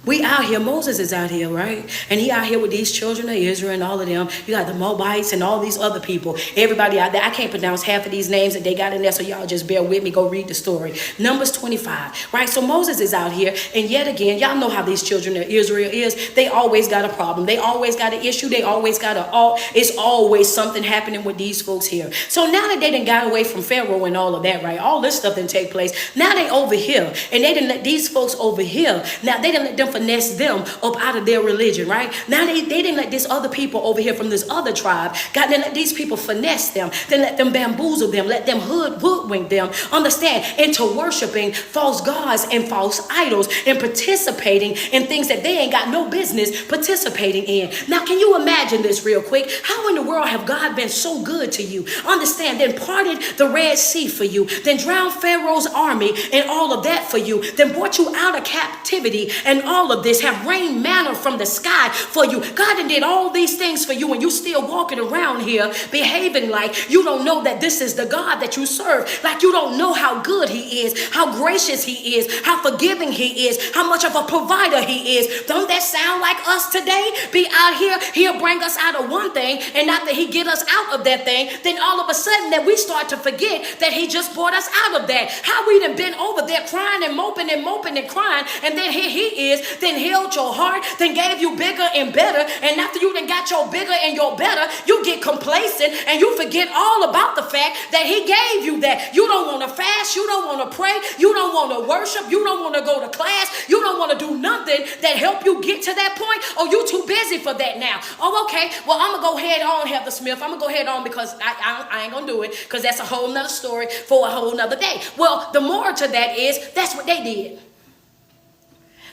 We out here, Moses is out here, right? And he out here with these children of Israel and all of them. You got the Moabites and all these other people. Everybody out there. I can't pronounce half of these names that they got in there, so y'all just bear with me. Go read the story. Numbers 25, right? So Moses is out here, and yet again, y'all know how these children of Israel is. They always got a problem. They always got an issue. They always got it's always something happening with these folks here. So now that they done got away from Pharaoh and all of that, right? All this stuff didn't take place. Now they over here, and they didn't let these folks over here. Now they didn't let them finesse them up out of their religion, right? Now they didn't let these other people over here from this other tribe, God didn't let these people finesse them, then let them bamboozle them, let them hoodwink them, understand, into worshiping false gods and false idols and participating in things that they ain't got no business participating in. Now, can you imagine this real quick? How in the world have God been so good to you? Understand, then parted the Red Sea for you, then drowned Pharaoh's army and all of that for you, then brought you out of captivity and all of this, have rained manna from the sky for you. God did all these things for you, and you still walking around here behaving like you don't know that this is the God that you serve, like you don't know how good he is, how gracious he is, how forgiving he is, how much of a provider he is. Don't that sound like us today? Be out here, he'll bring us out of one thing, and after he get us out of that thing, then all of a sudden that we start to forget that he just brought us out of that. How we done been over there crying and moping and crying, and then here he is, then healed your heart, then gave you bigger and better, and after you done got your bigger and your better, you get complacent and you forget all about the fact that he gave you that. You don't want to fast, you don't want to pray, you don't want to worship, you don't want to go to class, you don't want to do nothing that help you get to that point. Oh, you too busy for that now. Oh, okay, well, I'm gonna go head on, Heather Smith. I'm gonna go head on because I ain't gonna do it, because that's a whole nother story for a whole nother day. Well, the more to that is that's what they did.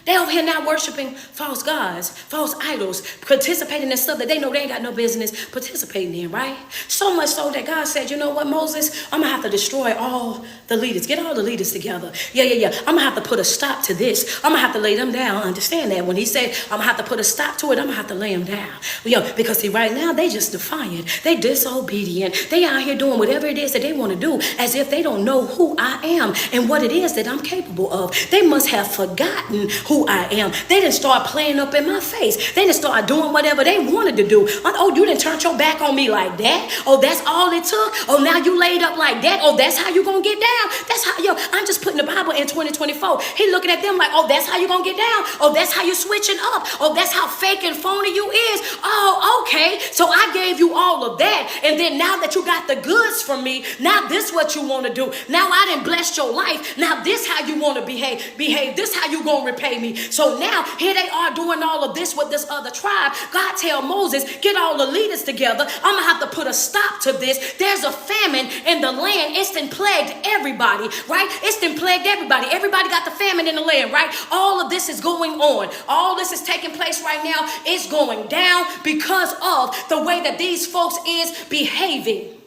They over here now worshiping false gods, false idols, participating in stuff that they know they ain't got no business participating in, right? So much so that God said, you know what, Moses, I'm going to have to destroy all the leaders. Get all the leaders together. Yeah. I'm going to have to put a stop to this. I'm going to have to lay them down. Understand that. When he said, I'm going to have to put a stop to it, I'm going to have to lay them down. Because see, right now, they just defiant. They disobedient. They out here doing whatever it is that they want to do as if they don't know who I am and what it is that I'm capable of. They must have forgotten who I am. They didn't start playing up in my face. They didn't start doing whatever they wanted to do. Oh, you didn't turn your back on me like that? Oh, that's all it took? Oh, now you laid up like that? Oh, that's how you gonna get down? That's how, I'm just putting the Bible in 2024. He looking at them like, oh, that's how you gonna get down? Oh, that's how you switching up? Oh, that's how fake and phony you is? Oh, okay. So I gave you all of that. And then now that you got the goods from me, now this what you want to do. Now I didn't bless your life. Now this how you want to behave. This how you gonna repay me. So now here they are doing all of this with this other tribe. God tell Moses, get all the leaders together. I'm gonna have to put a stop to this. There's a famine in the land. It's been plagued everybody, right? It's been plagued everybody. Everybody got the famine in the land, right? All of this is going on. All this is taking place right now. It's going down because of the way that these folks is behaving.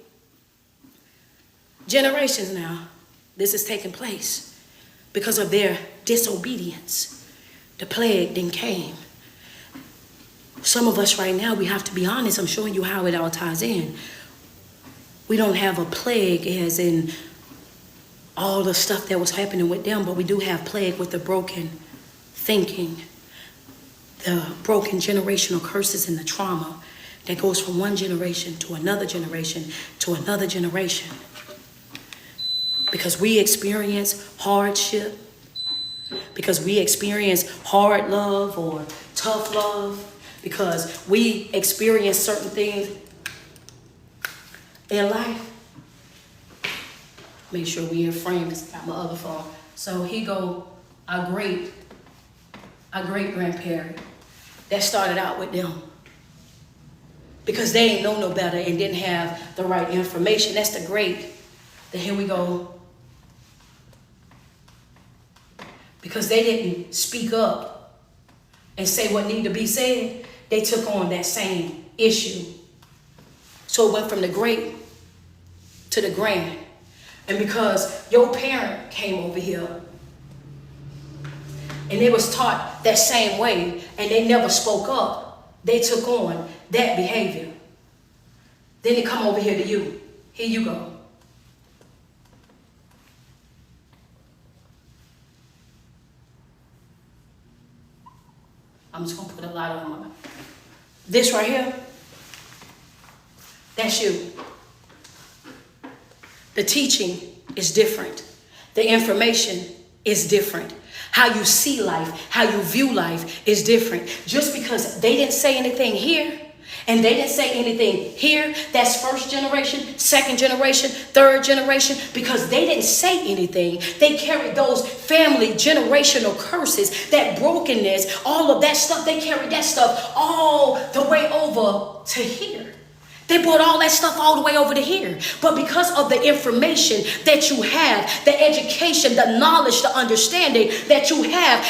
Generations now, this is taking place because of their disobedience. The plague then came. Some of us right now, we have to be honest. I'm showing you how it all ties in. We don't have a plague as in all the stuff that was happening with them, but we do have plague with the broken thinking, the broken generational curses and the trauma that goes from one generation to another generation to another generation. Because we experience hardship, because we experience hard love or tough love, because we experience certain things in life. Make sure we in frame because I got my other phone. So here go our great grandparent that started out with them. Because they ain't know no better and didn't have the right information. That's the great. Then here we go. Because they didn't speak up and say what needed to be said, they took on that same issue. So it went from the great to the grand. And because your parent came over here and they was taught that same way and they never spoke up, they took on that behavior. Then they come over here to you. Here you go. I'm just going to put a lot on my. This right here, that's you. The teaching is different. The information is different. How you see life, how you view life is different. Just because they didn't say anything here and they didn't say anything here, that's first generation, second generation, third generation, because they didn't say anything. They carried those family generational curses, that brokenness, all of that stuff. They carried that stuff all the way over to here. They brought all that stuff all the way over to here. But because of the information that you have, the education, the knowledge, the understanding that you have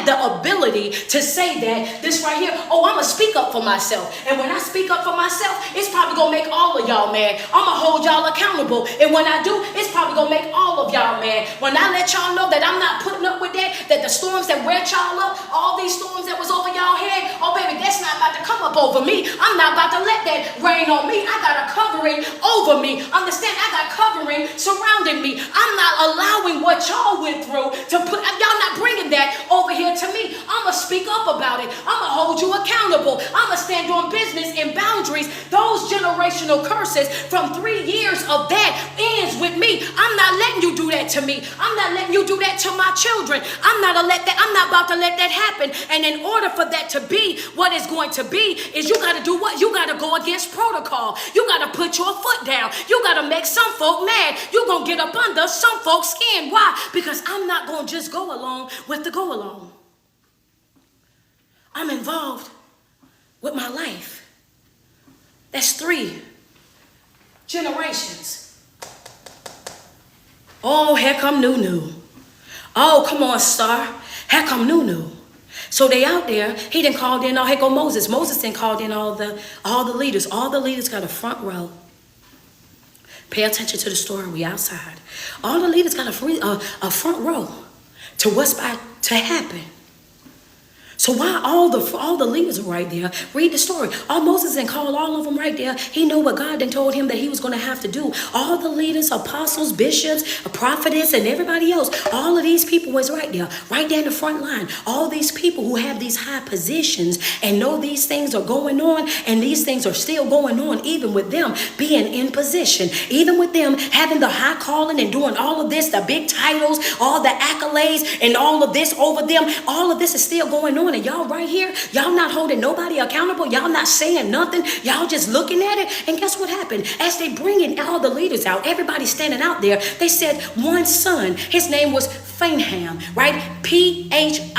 the ability to say that this right here, oh, I'm going to speak up for myself. And when I speak up for myself, it's probably going to make all of y'all mad. I'm going to hold y'all accountable. And when I do, it's probably going to make all of y'all mad. When I let y'all know that I'm not putting up with that the storms that wear y'all up, all these storms that was over y'all head, oh, baby, that's not about to come up over me. I'm not about to let that rain on me. I got a covering over me. Understand, I got covering surrounding me. I'm not allowing what y'all went through to put, y'all not bringing that over here to me. I'm going to speak up about it. I'm going to hold you accountable. I'm going to stand on business and boundaries. Those generational curses from 3 years of that ends with me. I'm not letting you do that to me. I'm not letting you do that to my children. I'm not about to let that happen. And in order for that to be what it's going to be, is you got to do what? You got to go against protocol. You got to put your foot down. You got to make some folk mad. You're going to get up under some folks' skin. Why? Because I'm not going to just go along with the go along. I'm involved with my life. That's 3 generations. Oh, here come Nunu. Oh, come on, Star. Here come Nunu. So they out there. He didn't call in all. Here go Moses. Moses didn't call in all the leaders. All the leaders got a front row. Pay attention to the story. We outside. All the leaders got a front row to what's about to happen. So why all the leaders are right there? Read the story. All Moses didn't call all of them right there. He knew what God then told him that he was going to have to do. All the leaders, apostles, bishops, a prophetess, and everybody else, all of these people was right there in the front line. All these people who have these high positions and know these things are going on, and these things are still going on, even with them being in position, even with them having the high calling and doing all of this, the big titles, all the accolades, and all of this over them. All of this is still going on. And y'all right here, y'all not holding nobody accountable. Y'all not saying nothing. Y'all just looking at it. And guess what happened? As they bringing all the leaders out, everybody standing out there, they said one son, his name was Phineham, right? Phineham,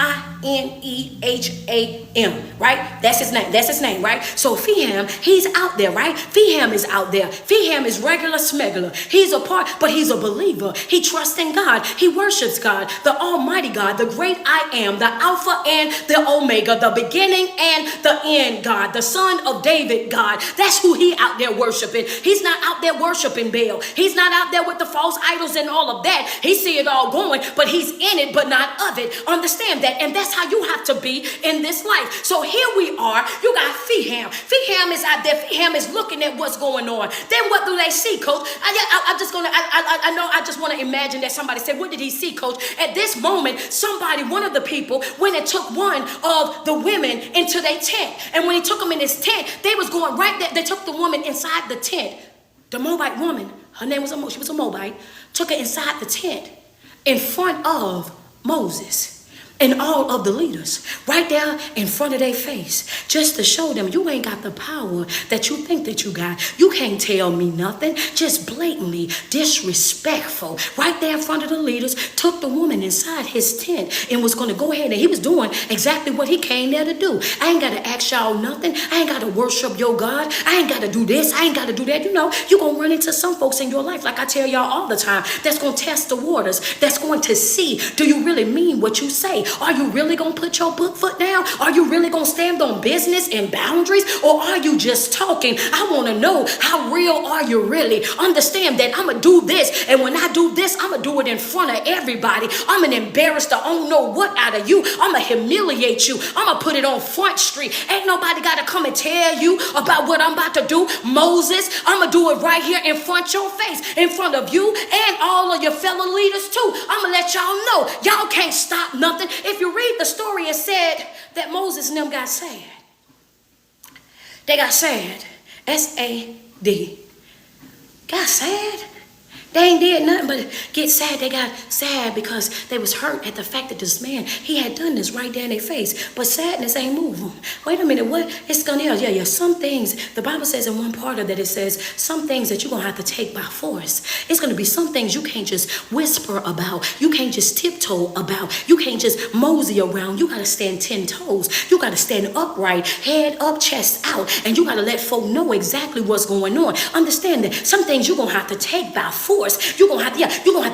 right? That's his name, right? So Phineham, he's out there, right? Phineham is out there. Phineham is regular smuggler. He's a part, but he's a believer. He trusts in God. He worships God, the Almighty God, the great I am, the Alpha and the Omega, the beginning and the end God, the Son of David God. That's who he out there worshiping. He's not out there worshiping Baal. He's not out there with the false idols and all of that. He see it all going, but he's in it, but not of it. Understand that. And that's how you have to be in this life. So here we are. You got Phineham. Phineham is out there. Phineham is looking at what's going on. Then what do they see, coach? I just want to imagine that somebody said, what did he see, coach? At this moment, one of the people went and took one of the women into their tent. And when he took them in his tent, they was going right there. They took the woman inside the tent. The Moabite woman, her name was she was a Moabite, took her inside the tent in front of Moses and all of the leaders, right there in front of their face, just to show them you ain't got the power that you think that you got. You can't tell me nothing. Just blatantly disrespectful. Right there in front of the leaders, took the woman inside his tent and was going to go ahead, and he was doing exactly what he came there to do. I ain't got to ask y'all nothing. I ain't got to worship your God. I ain't got to do this. I ain't got to do that. You know, you're going to run into some folks in your life, like I tell y'all all the time, that's going to test the waters, that's going to see, do you really mean what you say? Are you really going to put your foot down? Are you really going to stand on business and boundaries? Or are you just talking? I want to know, how real are you really? Understand that I'm going to do this. And when I do this, I'm going to do it in front of everybody. I'm going to embarrass the I don't know what out of you. I'm going to humiliate you. I'm going to put it on Front Street. Ain't nobody got to come and tell you about what I'm about to do. Moses, I'm going to do it right here in front of your face, in front of you and all of your fellow leaders too. I'm going to let y'all know, y'all can't stop nothing. If you read the story, it said that Moses and them got sad. They got sad. S-A-D. Got sad. They ain't did nothing but get sad. They got sad because they was hurt at the fact that this man, he had done this right there in their face. But sadness ain't move them. Wait a minute, what? It's gonna, yeah. Some things, the Bible says in one part of that, it says some things that you're gonna have to take by force. It's gonna be some things you can't just whisper about. You can't just tiptoe about. You can't just mosey around. You gotta stand 10 toes. You gotta stand upright, head up, chest out. And you gotta let folk know exactly what's going on. Understand that some things you're gonna have to take by force. You're gonna have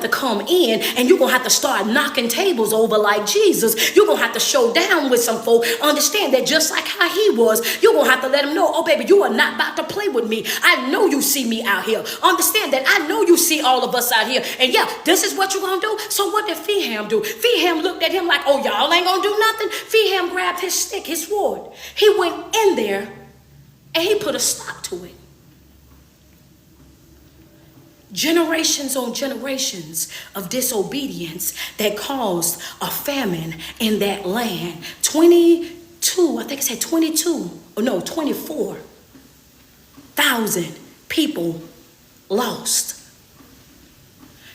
to come in and you're gonna have to start knocking tables over like Jesus. You're gonna have to show down with some folk. Understand that just like how he was, you're gonna have to let him know, oh baby, you are not about to play with me. I know you see me out here. Understand that I know you see all of us out here. And yeah, this is what you're gonna do. So what did Phineham do? Phineham looked at him like, oh, y'all ain't gonna do nothing. Phineham grabbed his stick, his sword. He went in there and he put a stop to it. Generations on generations of disobedience that caused a famine in that land. 24,000 people lost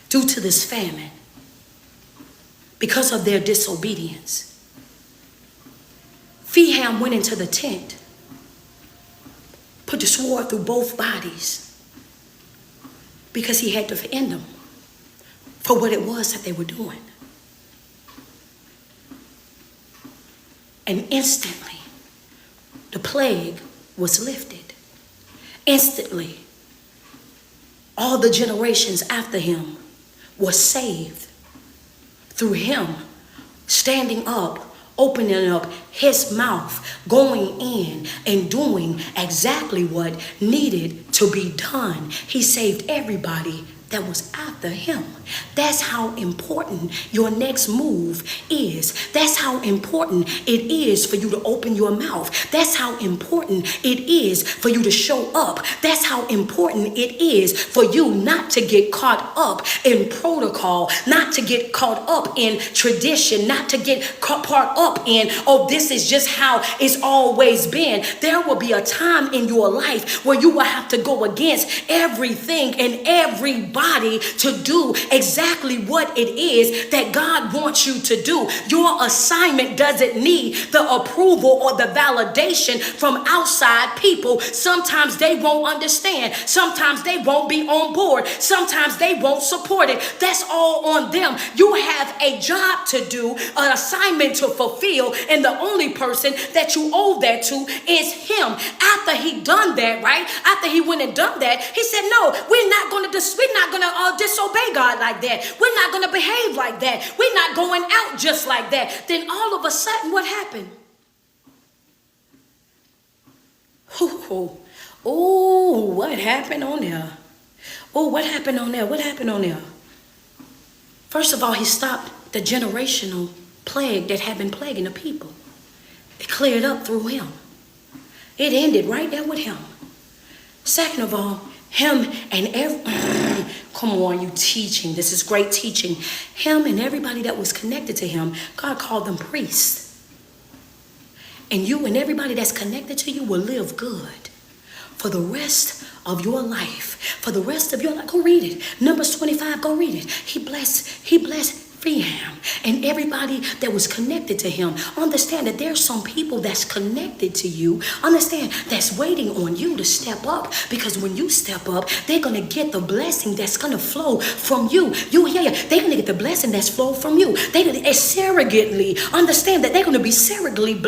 due to this famine because of their disobedience. Phineham went into the tent, put the sword through both bodies, because he had to end them for what it was that they were doing. And instantly, the plague was lifted. Instantly, all the generations after him were saved through him standing up opening up his mouth, going in and doing exactly what needed to be done. He saved everybody that was after him. That's how important your next move is. That's how important it is for you to open your mouth. That's how important it is for you to show up. That's how important it is for you not to get caught up in protocol, not to get caught up in tradition, not to get caught up in, oh, this is just how it's always been. There will be a time in your life where you will have to go against everything and everybody to do exactly what it is that God wants you to do. Your assignment doesn't need the approval or the validation from outside people. Sometimes they won't understand. Sometimes they won't be on board. Sometimes they won't support it. That's all on them. You have a job to do, an assignment to fulfill, and the only person that you owe that to is him. After he done that, right? After he went and done that, he said, no, we're not going to disobey God like that. We're not going to behave like that. We're not going out just like that. Then all of a sudden, what happened? Oh, what happened on there? Oh, what happened on there? What happened on there? First of all, he stopped the generational plague that had been plaguing the people. It cleared up through him. It ended right there with him. Second of all, him and come on, you teaching. This is great teaching. Him and everybody that was connected to him, God called them priests. And you and everybody that's connected to you will live good for the rest of your life. For the rest of your life. Go read it. Numbers 25, go read it. He blessed Phineham and everybody that was connected to him. Understand that there's some people that's connected to you. Understand that's waiting on you to step up, because when you step up, they're going to get the blessing that's going to flow from you. They're going to get the blessing that's flow from you. They're going to surrogately understand that they're going to be surrogately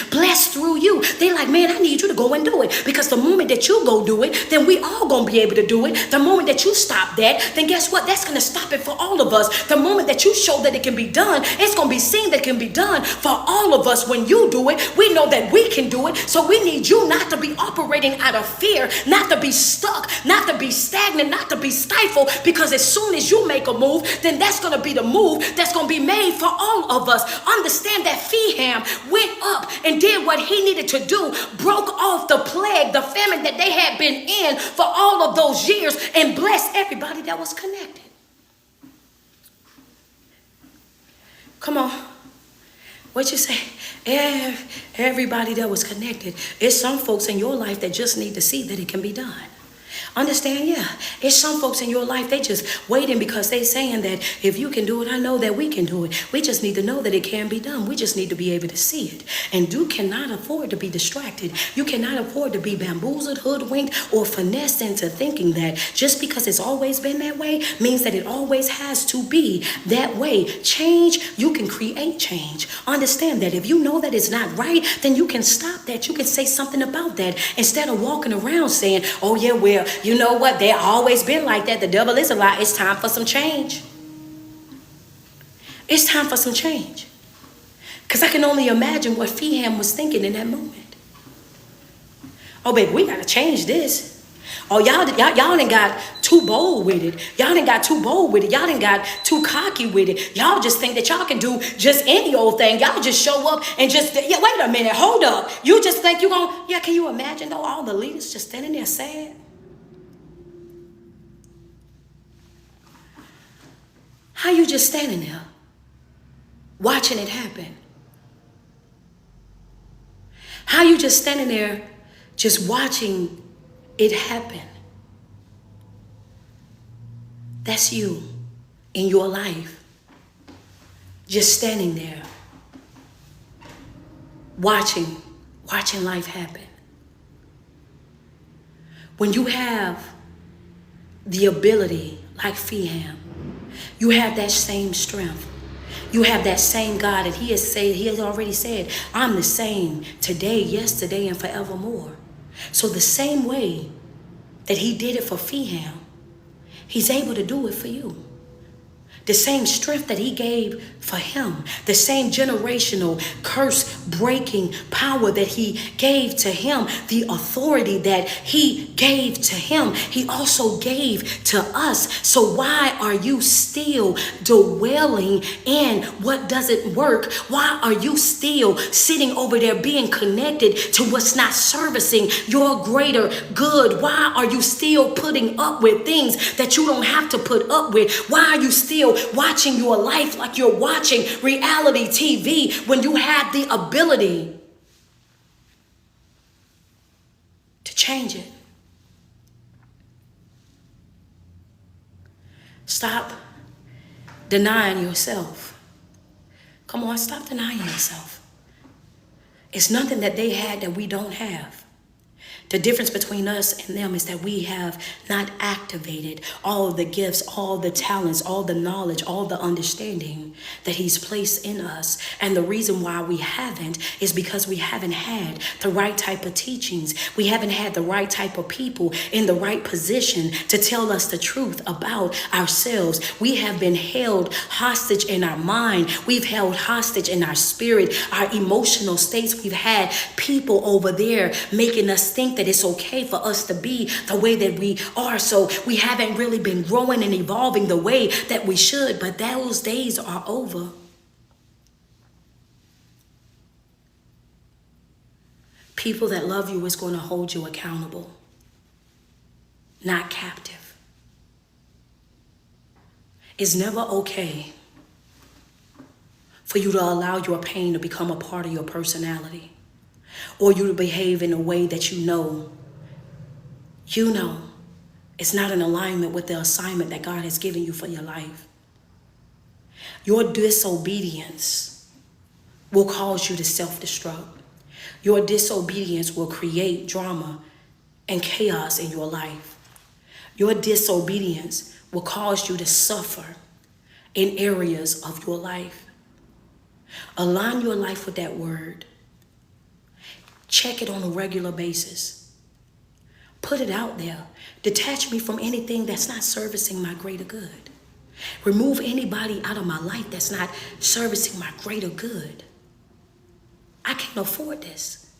blessed through you. They're like, man, I need you to go and do it, because the moment that you go do it, then we all going to be able to do it. The moment that you stop that, then guess what? That's going to stop it for all of us. The moment that you show that it can be done, it's going to be seen that it can be done for all of us. When you do it, we know that we can do it. So we need you not to be operating out of fear, not to be stuck, not to be stagnant, not to be stifled, because as soon as you make a move, then that's going to be the move that's going to be made for all of us. Understand that Phineham went up and did what he needed to do, broke off the plague, the famine that they had been in for all of those years, and blessed everybody that was connected. Come on. What you say? Everybody that was connected. It's some folks in your life that just need to see that it can be done. Understand? Yeah. It's some folks in your life, they just waiting because they saying that if you can do it, I know that we can do it. We just need to know that it can be done. We just need to be able to see it. And you cannot afford to be distracted. You cannot afford to be bamboozled, hoodwinked, or finessed into thinking that just because it's always been that way means that it always has to be that way. Change, you can create change. Understand that if you know that it's not right, then you can stop that. You can say something about that instead of walking around saying, oh yeah, well, you know what? They always been like that. The devil is a lie. It's time for some change. It's time for some change. Because I can only imagine what Phineham was thinking in that moment. Oh, baby, we got to change this. Oh, y'all done got too bold with it. Y'all done got too bold with it. Y'all done got too cocky with it. Y'all just think that y'all can do just any old thing. Y'all just show up and just, yeah, wait a minute, hold up. You just think you're going, yeah, can you imagine though, all the leaders just standing there sad? How you just standing there watching it happen? How you just standing there just watching it happen? That's you in your life, just standing there watching life happen. When you have the ability like Phineham, you have that same strength. You have that same God that he has already said, I'm the same today, yesterday, and forevermore. So the same way that he did it for Phineham, he's able to do it for you. the same strength that he gave for him, the same generational curse breaking power that he gave to him, the authority that he gave to him, he also gave to us. So why are you still dwelling in what doesn't work? Why are you still sitting over there being connected to what's not servicing your greater good? Why are you still putting up with things that you don't have to put up with? Why are you still watching your life like you're watching reality TV when you have the ability to change it? Stop denying yourself. Come on, stop denying yourself. It's nothing that they had that we don't have. The difference between us and them is that we have not activated all the gifts, all the talents, all the knowledge, all the understanding that he's placed in us. And the reason why we haven't is because we haven't had the right type of teachings. We haven't had the right type of people in the right position to tell us the truth about ourselves. We have been held hostage in our mind. We've held hostage in our spirit, our emotional states. We've had people over there making us think that it's okay for us to be the way that we are. So we haven't really been growing and evolving the way that we should, but those days are over. People that love you is going to hold you accountable, not captive. It's never okay for you to allow your pain to become a part of your personality, or you to behave in a way that you know it's not in alignment with the assignment that God has given you for your life. Your disobedience will cause you to self-destruct. Your disobedience will create drama and chaos in your life. Your disobedience will cause you to suffer in areas of your life. Align your life with that word. Check it on a regular basis. Put it out there. Detach me from anything that's not servicing my greater good. Remove anybody out of my life that's not servicing my greater good. I can't afford this.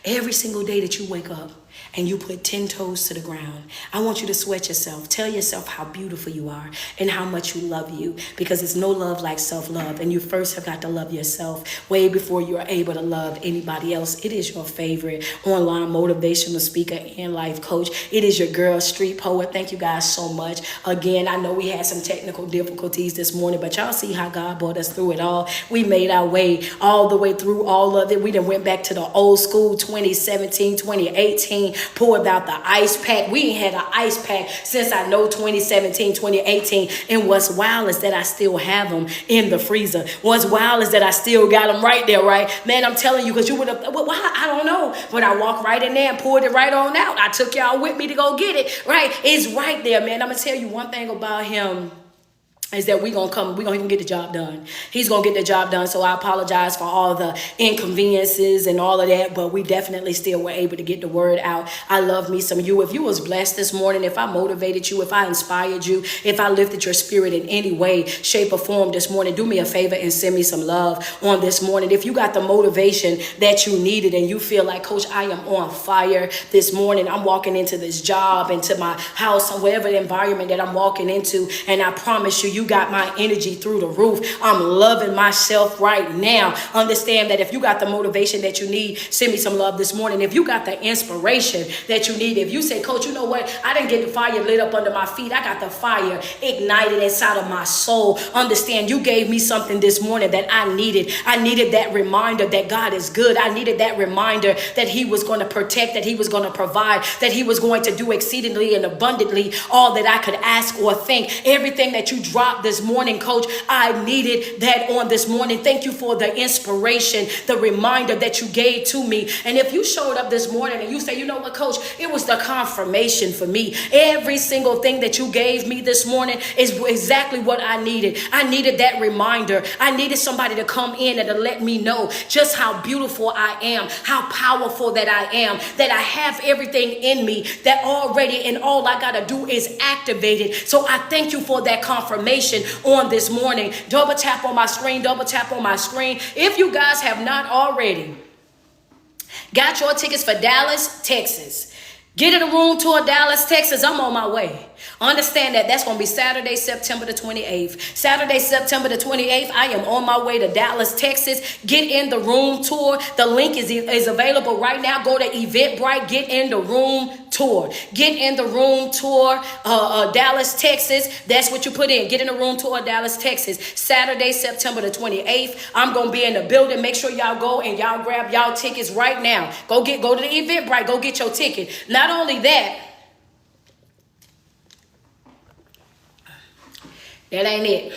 Every single day that you wake up and you put 10 toes to the ground, I want you to sweat yourself. Tell yourself how beautiful you are and how much you love you, because it's no love like self-love. And you first have got to love yourself way before you're able to love anybody else. It is your favorite online motivational speaker and life coach. It is your girl, Street Poet. Thank you guys so much. Again, I know we had some technical difficulties this morning, but y'all see how God brought us through it all. We made our way all the way through all of it. We done went back to the old school 2017, 2018, poured out the ice pack. We ain't had an ice pack since I know 2017, 2018. And what's wild is that I still have them in the freezer. What's wild is that I still got them right there, right? Man, I'm telling you, because you would have, well, I don't know. But I walked right in there and poured it right on out. I took y'all with me to go get it, right? It's right there, man. I'm going to tell you one thing about him. Is that we're going to even get the job done. He's going to get the job done. So I apologize for all the inconveniences and all of that, but we definitely still were able to get the word out. I love me some you. If you was blessed this morning, if I motivated you, if I inspired you, if I lifted your spirit in any way, shape, or form this morning, do me a favor and send me some love on this morning. If you got the motivation that you needed and you feel like, Coach, I am on fire this morning. I'm walking into this job, into my house, or whatever the environment that I'm walking into, and I promise you, you got my energy through the roof. I'm loving myself right now. Understand that if you got the motivation that you need, send me some love this morning. If you got the inspiration that you need, if you say, Coach, you know what? I didn't get the fire lit up under my feet. I got the fire ignited inside of my soul. Understand, you gave me something this morning that I needed. I needed that reminder that God is good. I needed that reminder that he was going to protect, that he was going to provide, that he was going to do exceedingly and abundantly all that I could ask or think. Everything that you drop drop this morning, Coach. I needed that on this morning. Thank you for the inspiration, the reminder that you gave to me. And if you showed up this morning and you say, you know what, Coach, it was the confirmation for me. Every single thing that you gave me this morning is exactly what I needed. I needed that reminder. I needed somebody to come in and to let me know just how beautiful I am, how powerful that I am, that I have everything in me that already, and all I got to do is activate it. So I thank you for that confirmation on this morning. Double tap on my screen, double tap on my screen. If you guys have not already got your tickets for Dallas, Texas, get in a room tour, Dallas, Texas. I'm on my way. Understand that that's going to be Saturday, September the 28th. Saturday, September the 28th, I am on my way to Dallas, Texas. Get in the room tour. The link is available right now. Go to Eventbrite. Get in the room tour. Get in the room tour, Dallas, Texas. That's what you put in. Get in the room tour, Dallas, Texas. Saturday, September the 28th. I'm going to be in the building. Make sure y'all go and y'all grab y'all tickets right now. Go to the Eventbrite. Go get your ticket. Not only that, that ain't it.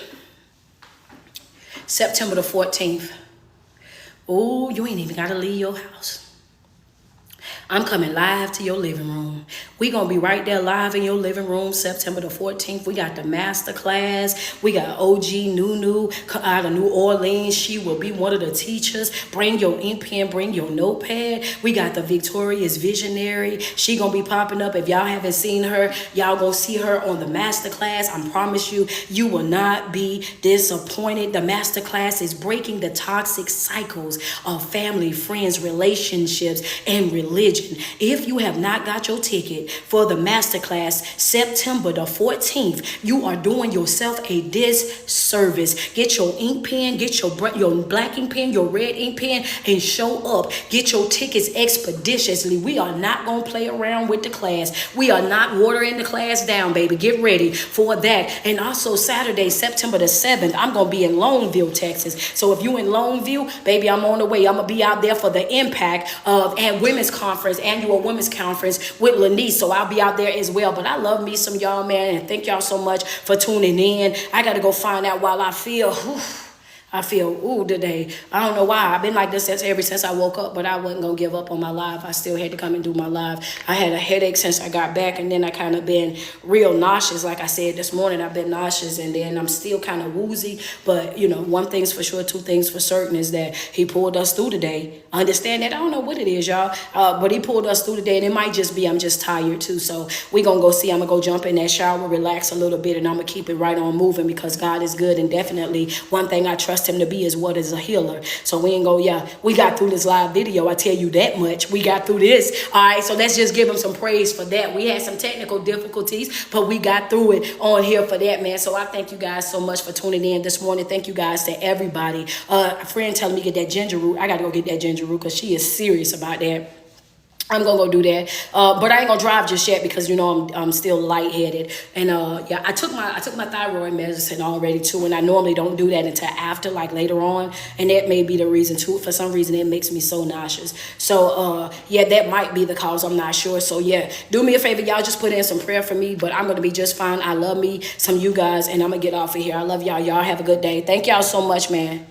September the 14th. Oh, you ain't even got to leave your house. I'm coming live to your living room. We going to be right there live in your living room September the 14th. We got the master class. We got OG Nunu out of New Orleans. She will be one of the teachers. Bring your ink pen, bring your notepad. We got the Victorious Visionary. She going to be popping up. If y'all haven't seen her, y'all going to see her on the master class. I promise you, you will not be disappointed. The master class is breaking the toxic cycles of family, friends, relationships, and religion. If you have not got your ticket for the masterclass September the 14th, you are doing yourself a disservice. Get your ink pen, get your black ink pen, your red ink pen, and show up. Get your tickets expeditiously. We are not going to play around with the class. We are not watering the class down, baby. Get ready for that. And also Saturday, September the 7th, I'm going to be in Loneville, Texas. So if you in Loneville, baby, I'm on the way. I'm going to be out there for the Impact and Women's Conference, annual women's conference with Lanice. So I'll be out there as well. But I love me some y'all, man. And thank y'all so much for tuning in. I got to go find out while I feel today. I don't know why. I've been like this ever since I woke up, but I wasn't going to give up on my live. I still had to come and do my live. I had a headache since I got back, and then I kind of been real nauseous. Like I said this morning, I've been nauseous, and then I'm still kind of woozy. But, one thing's for sure, two things for certain is that he pulled us through today. Understand that? I don't know what it is, y'all, but he pulled us through today, and it might just be I'm just tired, too. So we going to go see. I'm going to go jump in that shower, relax a little bit, and I'm going to keep it right on moving because God is good, and definitely one thing I trust him to be is what is a healer. So we got through this live video. I tell you that much. We got through this. All right. So let's just give him some praise for that. We had some technical difficulties, but we got through it on here for that, man. So I thank you guys so much for tuning in this morning. Thank you guys to everybody. A friend telling me to get that ginger root. I got to go get that ginger root because she is serious about that. I'm going to go do that. But I ain't going to drive just yet because, I'm still lightheaded. And, I took my thyroid medicine already, too. And I normally don't do that until after, like later on. And that may be the reason, too. For some reason, it makes me so nauseous. So, that might be the cause. I'm not sure. So, do me a favor. Y'all just put in some prayer for me. But I'm going to be just fine. I love me some you guys. And I'm going to get off of here. I love y'all. Y'all have a good day. Thank y'all so much, man.